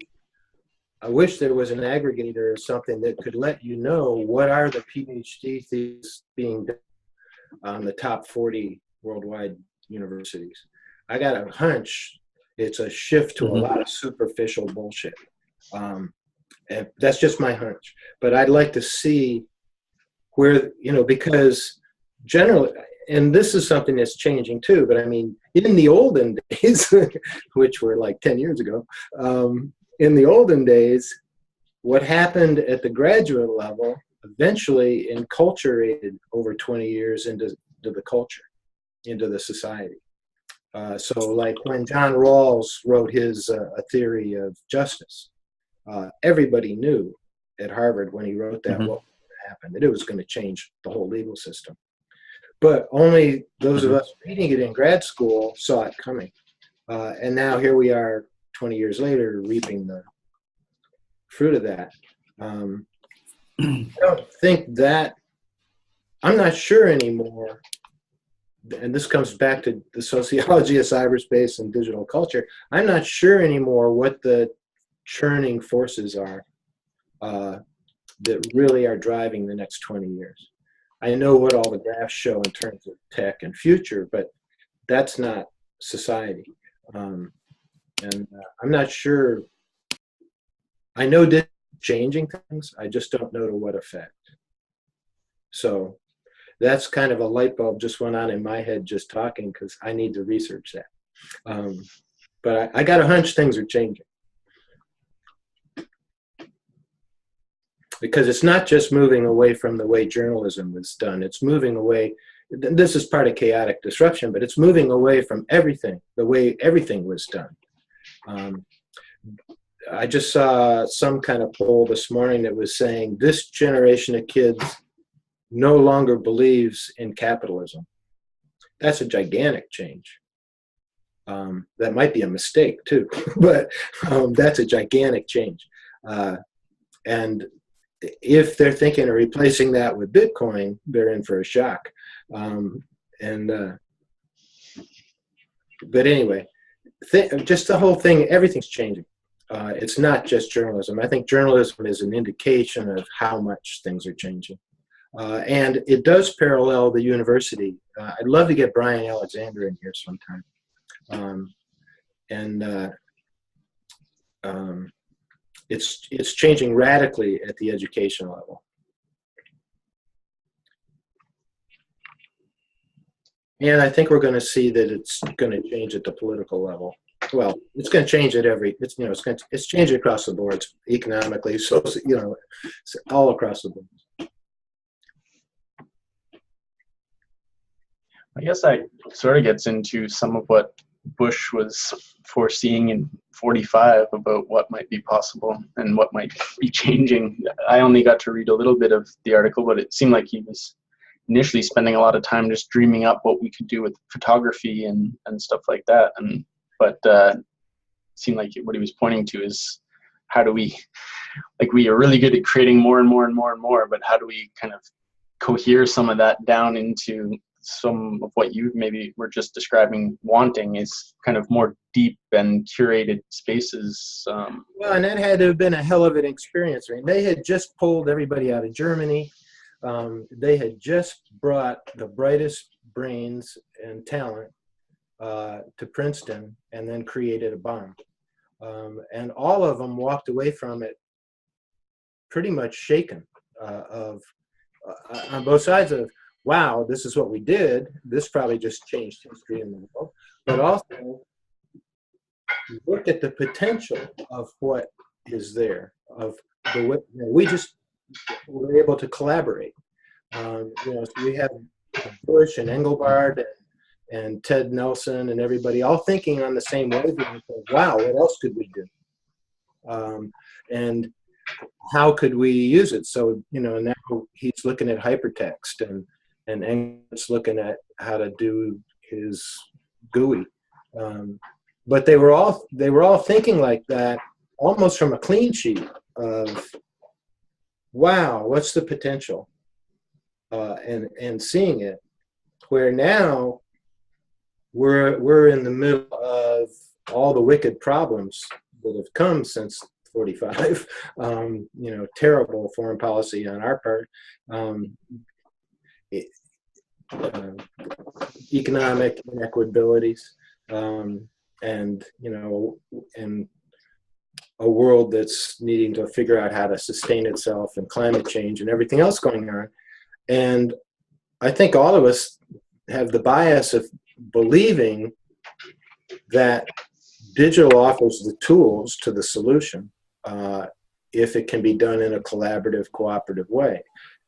I wish there was an aggregator or something that could let you know what are the PhD theses being done on the top 40 worldwide universities. I got a hunch it's a shift to a lot of superficial bullshit. And that's just my hunch. But I'd like to see where, because generally, and this is something that's changing too, but I mean, in the olden days, which were like 10 years ago, in the olden days, what happened at the graduate level eventually enculturated over 20 years into the culture, into the society. So like when John Rawls wrote his A Theory of Justice, everybody knew at Harvard when he wrote that what happened, that it was going to change the whole legal system. But only those of us reading it in grad school saw it coming. And now here we are 20 years later reaping the fruit of that. I don't think that, I'm not sure anymore, and this comes back to the sociology of cyberspace and digital culture, I'm not sure anymore what the churning forces are that really are driving the next 20 years. I know what all the graphs show in terms of tech and future, but that's not society. And I'm not sure. I know this is changing things. I just don't know to what effect. So that's kind of a light bulb just went on in my head just talking, because I need to research that. But I got a hunch things are changing. Because it's not just moving away from the way journalism was done. It's moving away. This is part of chaotic disruption, but it's moving away from everything, the way everything was done. I just saw some kind of poll this morning that was saying this generation of kids no longer believes in capitalism. That's a gigantic change. That might be a mistake too, but that's a gigantic change. And if they're thinking of replacing that with Bitcoin, they're in for a shock. But anyway, just the whole thing, everything's changing. It's not just journalism. I think journalism is an indication of how much things are changing. And it does parallel the university. I'd love to get Brian Alexander in here sometime. It's changing radically at the education level. And I think we're going to see that it's going to change at the political level. Well, it's going to change at it's changing across the board, economically, so all across the board. I guess that sort of gets into some of what Bush was foreseeing in 45 about what might be possible and what might be changing. I only got to read a little bit of the article, but it seemed like he was initially spending a lot of time just dreaming up what we could do with photography and stuff like that. But it seemed like what he was pointing to is how do we are really good at creating more and more and more and more, but how do we kind of cohere some of that down into some of what you maybe were just describing wanting is kind of more deep and curated spaces. Well, and that had to have been a hell of an experience. Right? They had just pulled everybody out of Germany. They had just brought the brightest brains and talent to Princeton and then created a bomb. And all of them walked away from it pretty much shaken on both sides of, wow, this is what we did. This probably just changed history in the world. But also look at the potential of what is there, of the way we just were able to collaborate. So we have Bush and Engelbart and Ted Nelson and everybody all thinking on the same wavelength of, wow, what else could we do? And how could we use it? So, now he's looking at hypertext and Engelbart's looking at how to do his GUI. But they were all thinking like that, almost from a clean sheet of, wow, what's the potential? And seeing it, where now we're in the middle of all the wicked problems that have come since 45. Terrible foreign policy on our part, economic inequalities, and a world that's needing to figure out how to sustain itself, and climate change and everything else going on. And I think all of us have the bias of believing that digital offers the tools to the solution if it can be done in a collaborative, cooperative way.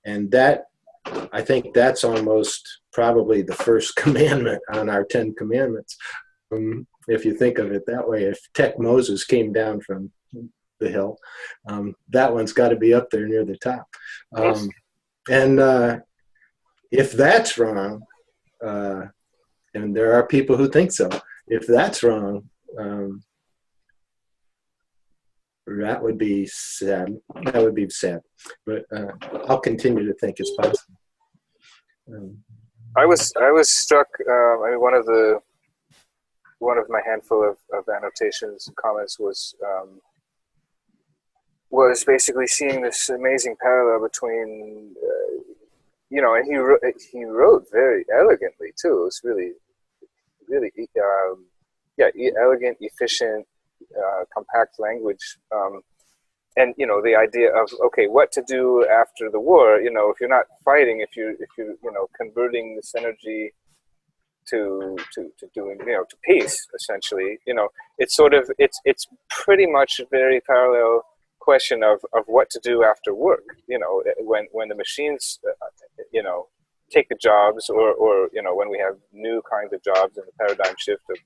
And that, I think that's almost probably the first commandment on our 10 commandments. If you think of it that way, if Tech Moses came down from the hill, that one's got to be up there near the top. And if that's wrong, and there are people who think so, if that's wrong, that would be sad. That would be sad. But I'll continue to think it's possible. I was struck. One of my handful of annotations and comments was basically seeing this amazing parallel between and he wrote very elegantly too. It was really elegant, efficient, compact language, and the idea of, okay, what to do after the war. If you're not fighting, if you converting this energy to doing to peace, essentially. It's pretty much a very parallel question of what to do after work. When the machines take the jobs, or when we have new kinds of jobs, and the paradigm shift of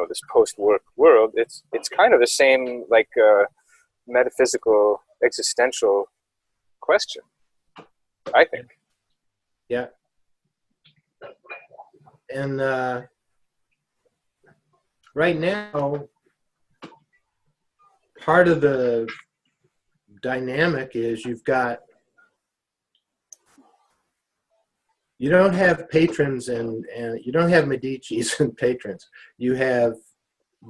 this post-work world, it's kind of the same, like metaphysical existential question, I think. Yeah. And right now, part of the dynamic is you don't have patrons and you don't have Medicis and patrons. You have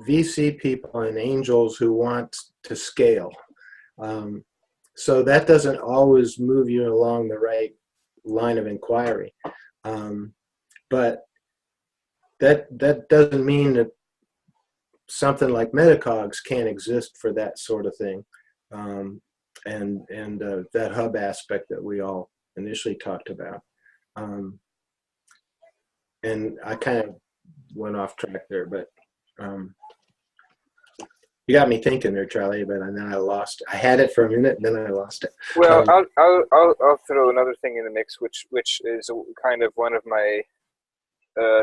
VC people and angels who want to scale. So that doesn't always move you along the right line of inquiry. But that doesn't mean that something like Metacogs can't exist for that sort of thing. And that hub aspect that we all initially talked about. And I kind of went off track there, but you got me thinking there, Charlie. But then I lost. I had it for a minute, and then I lost it. Well, I'll throw another thing in the mix, which is kind of one of my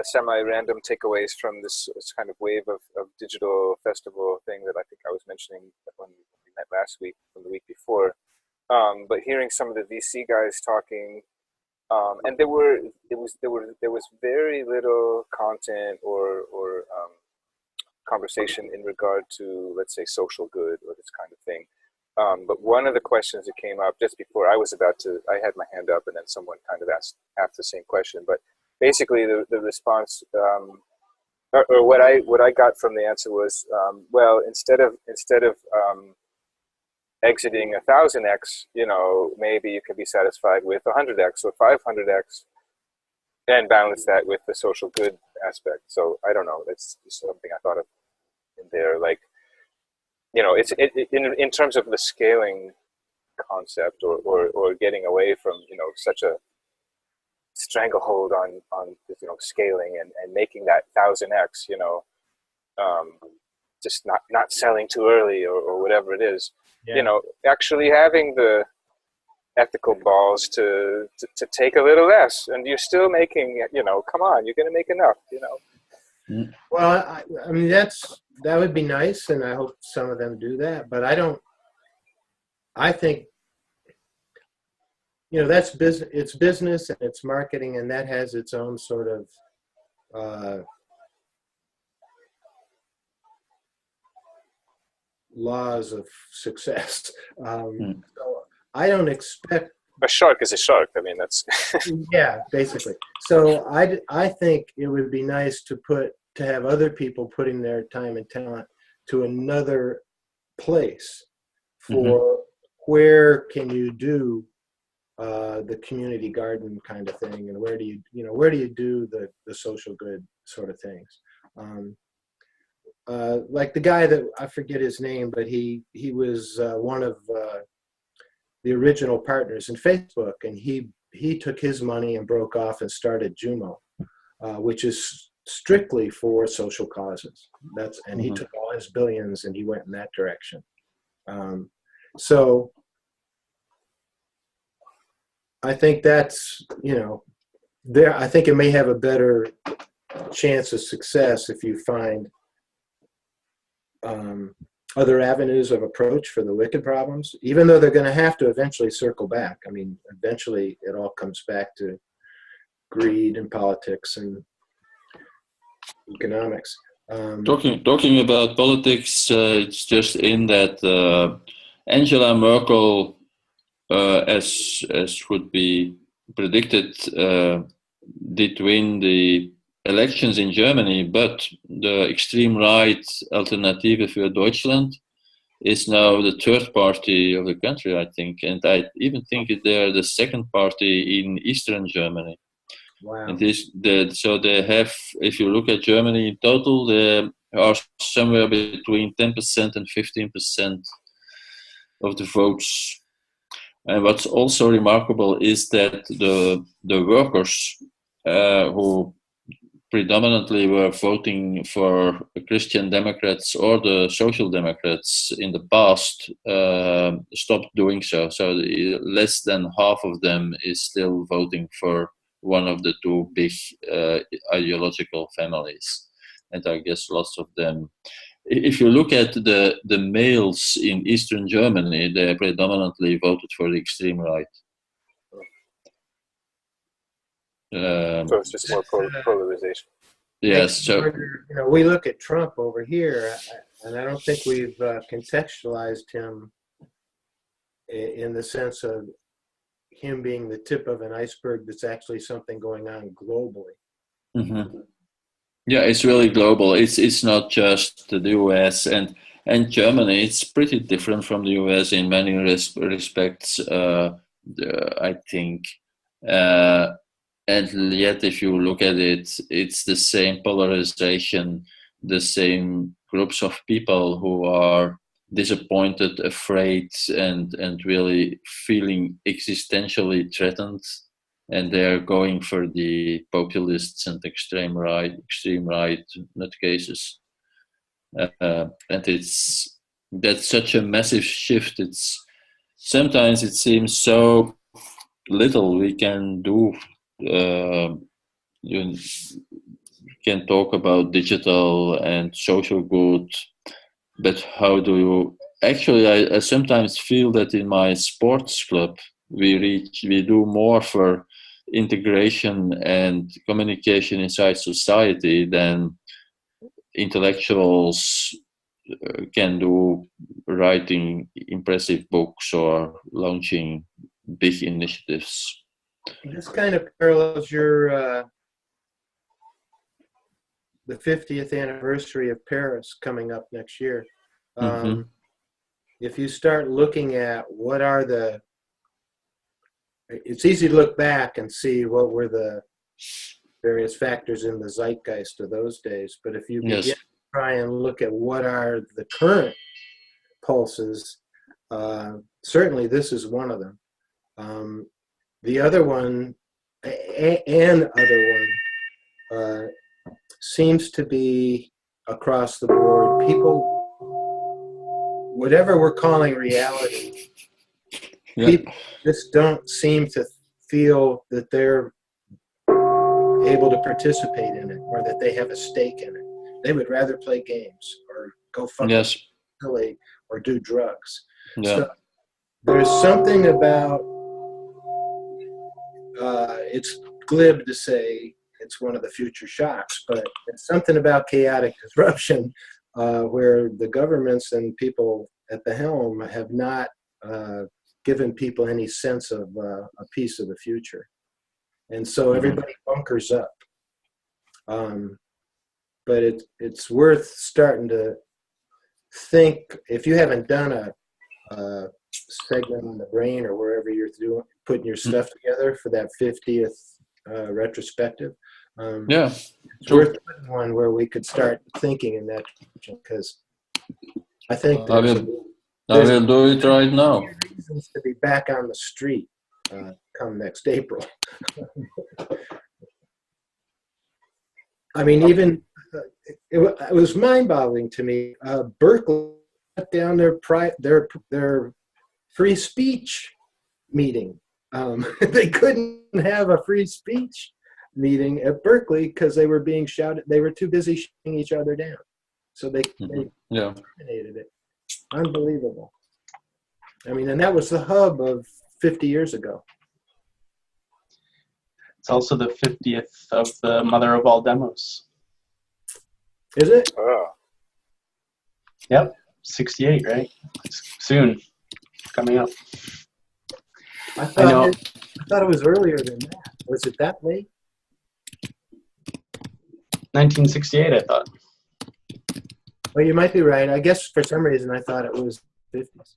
semi-random takeaways from this kind of wave of digital festival thing that I think I was mentioning when we met last week, from the week before. But hearing some of the VC guys talking. And there was very little content or conversation in regard to, let's say, social good or this kind of thing. But one of the questions that came up just before I had my hand up, and then someone kind of asked the same question. But basically, the response, or what I got from the answer was, well, instead of exiting 1000x, maybe you could be satisfied with 100x or 500x. and balance that with the social good aspect. So I don't know. That's just something I thought of in there. Like, it's in terms of the scaling concept, or getting away from such a stranglehold on scaling and making that 1000x. Just not selling too early or whatever it is. Yeah. Actually having the ethical balls to take a little less, and you're still making, come on, you're going to make enough, Well, I mean, that would be nice, and I hope some of them do that. But I think, that's business. It's business and it's marketing, and that has its own sort of laws of success. So I don't expect. A shark is a shark. I mean, that's Yeah, basically. So I think it would be nice to have other people putting their time and talent to another place for where can you do the community garden kind of thing, and where do you do the social good sort of things. Like the guy that I forget his name, but he was one of the original partners in Facebook, and he took his money and broke off and started Jumo, which is strictly for social causes. And he took all his billions and he went in that direction. So I think that's, I think it may have a better chance of success if you find other avenues of approach for the wicked problems, even though they're going to have to eventually circle back. I mean, eventually it all comes back to greed and politics and economics. Talking about politics, it's just in that Angela Merkel, as would be predicted, did win the elections in Germany, but the extreme right Alternative für Deutschland is now the third party of the country, I think, and I even think they're the second party in Eastern Germany. Wow. And so they have, if you look at Germany in total, they are somewhere between 10% and 15% of the votes. And what's also remarkable is that the workers who predominantly were voting for Christian Democrats or the Social Democrats in the past stopped doing so. So less than half of them is still voting for one of the two big ideological families. And I guess lots of them, if you look at the males in Eastern Germany, they predominantly voted for the extreme right. So it's just more polarization. Yes. So we look at Trump over here, and I don't think we've contextualized him in the sense of him being the tip of an iceberg that's actually something going on globally. Mm-hmm. Yeah, it's really global. It's not just the US and Germany. It's pretty different from the US in many respects, I think. And yet, if you look at it, it's the same polarization, the same groups of people who are disappointed, afraid, and really feeling existentially threatened. And they're going for the populists and extreme right nutcases. And that's such a massive shift. Sometimes it seems so little we can do. You can talk about digital and social good, but how do you actually? I sometimes feel that in my sports club we do more for integration and communication inside society than intellectuals can do, writing impressive books or launching big initiatives. This kind of parallels your the 50th anniversary of Paris coming up next year. If you start looking at it's easy to look back and see what were the various factors in the zeitgeist of those days. But if you begin Yes. to try and look at what are the current pulses, certainly this is one of them. The other one, an other one, seems to be across the board. People, whatever we're calling reality, Yeah. people just don't seem to feel that they're able to participate in it or that they have a stake in it. They would rather play games or go fucking Yes. silly or do drugs. Yeah. So there's something about, it's glib to say it's one of the future shocks, but it's something about chaotic disruption where the governments and people at the helm have not given people any sense of a piece of the future. And so everybody bunkers up. But it's worth starting to think, if you haven't done a segment on the brain or wherever you're putting your stuff together for that 50th retrospective, Yeah. it's worth doing one where we could start thinking in that direction, because I think I will do it right now. reasons to be back on the street come next April. I mean, even it was mind-boggling to me. Berkeley shut down their free speech meeting. They couldn't have a free speech meeting at Berkeley because they were being shouted. They were too busy shouting each other down, so they Yeah. terminated it. Unbelievable. I mean, and that was the hub of 50 years ago. It's also the 50th of the mother of all demos. Is it? Oh. Yep, 68, right? Soon, coming up. I know. thought it was earlier than that. Was it that late? 1968, I thought. Well, you might be right. I guess for some reason I thought it was 50s.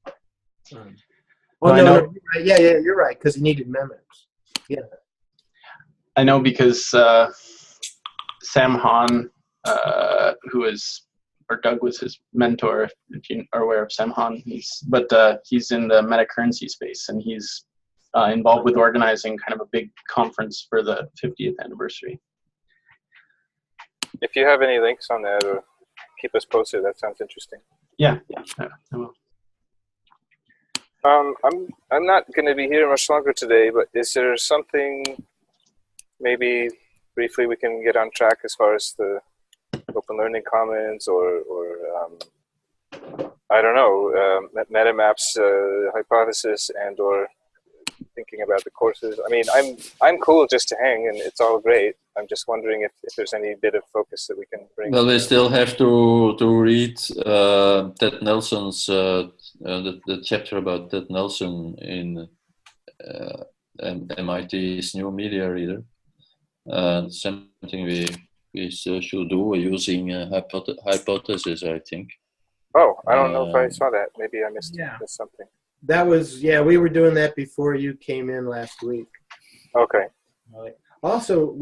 Well, no, you're right. Yeah, you're right, because he needed members. Yeah. I know because Sam Hahn, who is, or Doug was his mentor, if you are aware of Sam Hahn, he's in the metacurrency space, and he's involved with organizing kind of a big conference for the 50th anniversary. If you have any links on that, or keep us posted, that sounds interesting. Yeah, I will. I'm not going to be here much longer today, but is there something maybe briefly we can get on track as far as the Open Learning Commons or I don't know, MetaMaps hypothesis and or thinking about the courses? I mean, I'm cool just to hang, and it's all great. I'm just wondering if there's any bit of focus that we can bring. Well, we still have to read Ted Nelson's the chapter about Ted Nelson in MIT's new media reader. Something we still should do using hypothesis, I think. Oh, I don't know if I saw that. Maybe I missed something. That was, we were doing that before you came in last week. Okay. Also,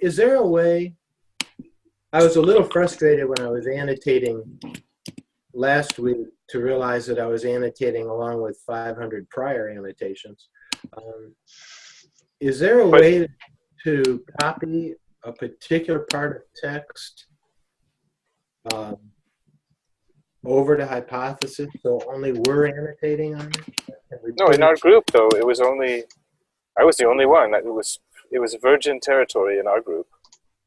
is there a way, I was a little frustrated when I was annotating last week to realize that I was annotating along with 500 prior annotations. Is there a way to copy a particular part of text over to hypothesis so only we're annotating on it? No, in our group though, I was the only one. It was virgin territory in our group.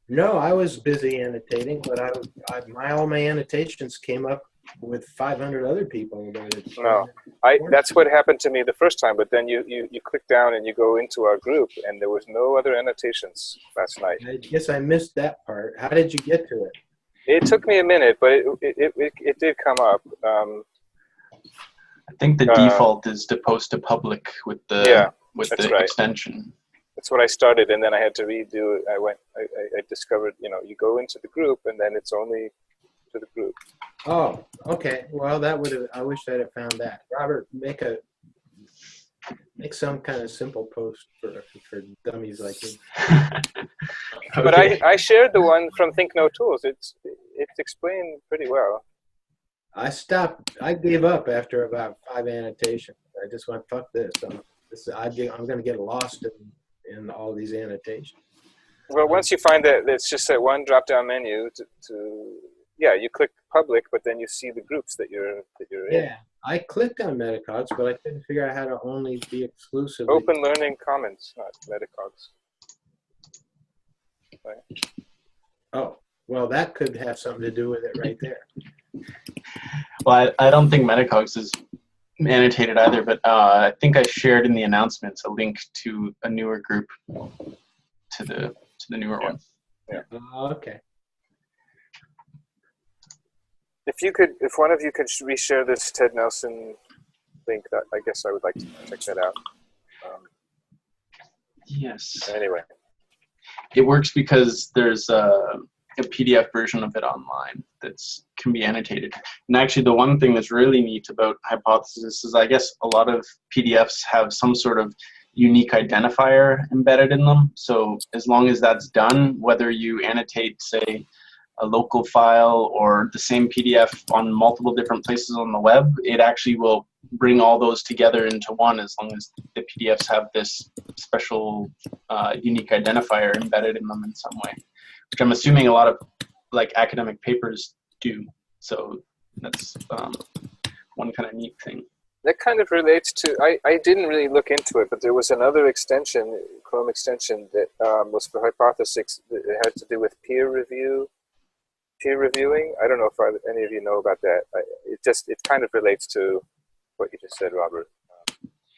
No, I was busy annotating, but all my annotations came up with 500 other people. No, that's what happened to me the first time. But then you click down and you go into our group, and there was no other annotations last night. I guess I missed that part. How did you get to it? It took me a minute, but it did come up. I think the default is to post to public with the extension. That's what I started, and then I had to redo it. I discovered, you go into the group, and then it's only to the group. Oh, okay. Well, I wish I'd have found that. Robert, make a Make some kind of simple post for dummies like me. But I shared the one from Think No Tools. It's explained pretty well. I gave up after about 5 annotations. I just went, fuck this. I'm going to get lost in all these annotations. Well, once you find that it's just that one drop-down menu you click public, but then you see the groups that you're in. Yeah, I clicked on Metacogs, but I couldn't figure out how to only be exclusively Open Learning Commons, not Metacogs. Right. Oh, well, that could have something to do with it right there. Well, I don't think Metacogs is annotated either, but I think I shared in the announcements a link to a newer group, to the newer one. Yeah. Okay. If one of you could reshare this Ted Nelson link, that I guess I would like to check that out. Yes. Anyway. It works because there's a PDF version of it online that can be annotated. And actually, the one thing that's really neat about Hypothesis is I guess a lot of PDFs have some sort of unique identifier embedded in them. So as long as that's done, whether you annotate, say, a local file or the same PDF on multiple different places on the web, it actually will bring all those together into one as long as the PDFs have this special unique identifier embedded in them in some way, which I'm assuming a lot of like academic papers do. So that's one kind of neat thing. That kind of relates to, I didn't really look into it, but there was another extension, Chrome extension, that was for Hypothesis that had to do with peer reviewing. I don't know if any of you know about that. It kind of relates to what you just said, Robert.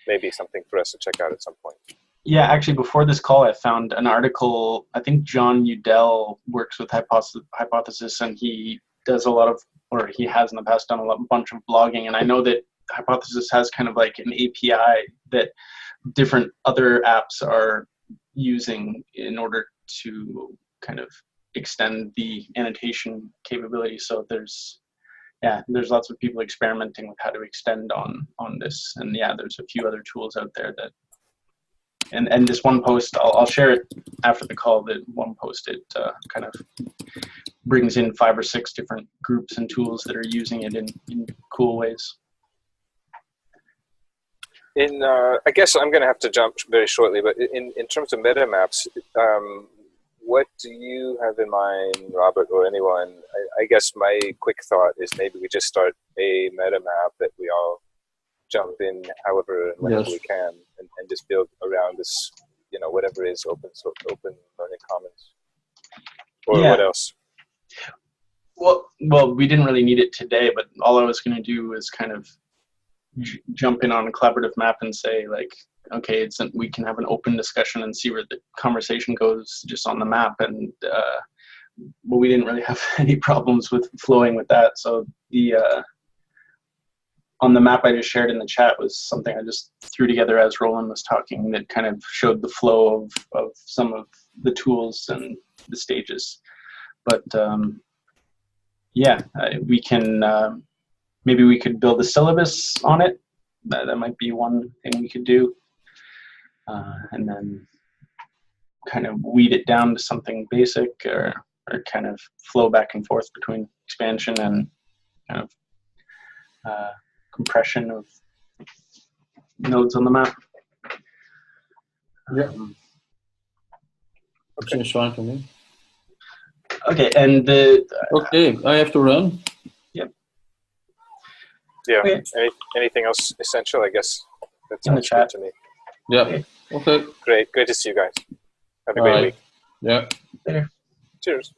Maybe something for us to check out at some point. Yeah, actually, before this call, I found an article. I think John Udell works with Hypothesis, and he does a lot of, or he has in the past done a bunch of blogging. And I know that Hypothesis has kind of like an API that different other apps are using in order to kind of extend the annotation capability. So there's lots of people experimenting with how to extend on this. And yeah, there's a few other tools out there that, and this one post, I'll share it after the call, that one post, it kind of brings in 5 or 6 different groups and tools that are using it in cool ways. I guess I'm going to have to jump very shortly, but in terms of meta maps, what do you have in mind, Robert, or anyone? I guess my quick thought is maybe we just start a meta map that we all jump in however and whenever we can, and just build around this, whatever is open learning commons. Or what else? Well, we didn't really need it today, but all I was going to do is kind of jump in on a collaborative map and say, like, okay, we can have an open discussion and see where the conversation goes just on the map. And but we didn't really have any problems with flowing with that. So the on the map I just shared in the chat was something I just threw together as Roland was talking that kind of showed the flow of some of the tools and the stages. But we can maybe we could build a syllabus on it. That might be one thing we could do. And then kind of weed it down to something basic, or kind of flow back and forth between expansion and kind of compression of nodes on the map. Yeah. Seems fine to me. Okay, and okay, I have to run. Yep. Yeah. Okay. Anything else essential? I guess that in the sounds chat good to me. Yeah. Okay. Great to see you guys. Have a great week. Yeah. Later. Cheers.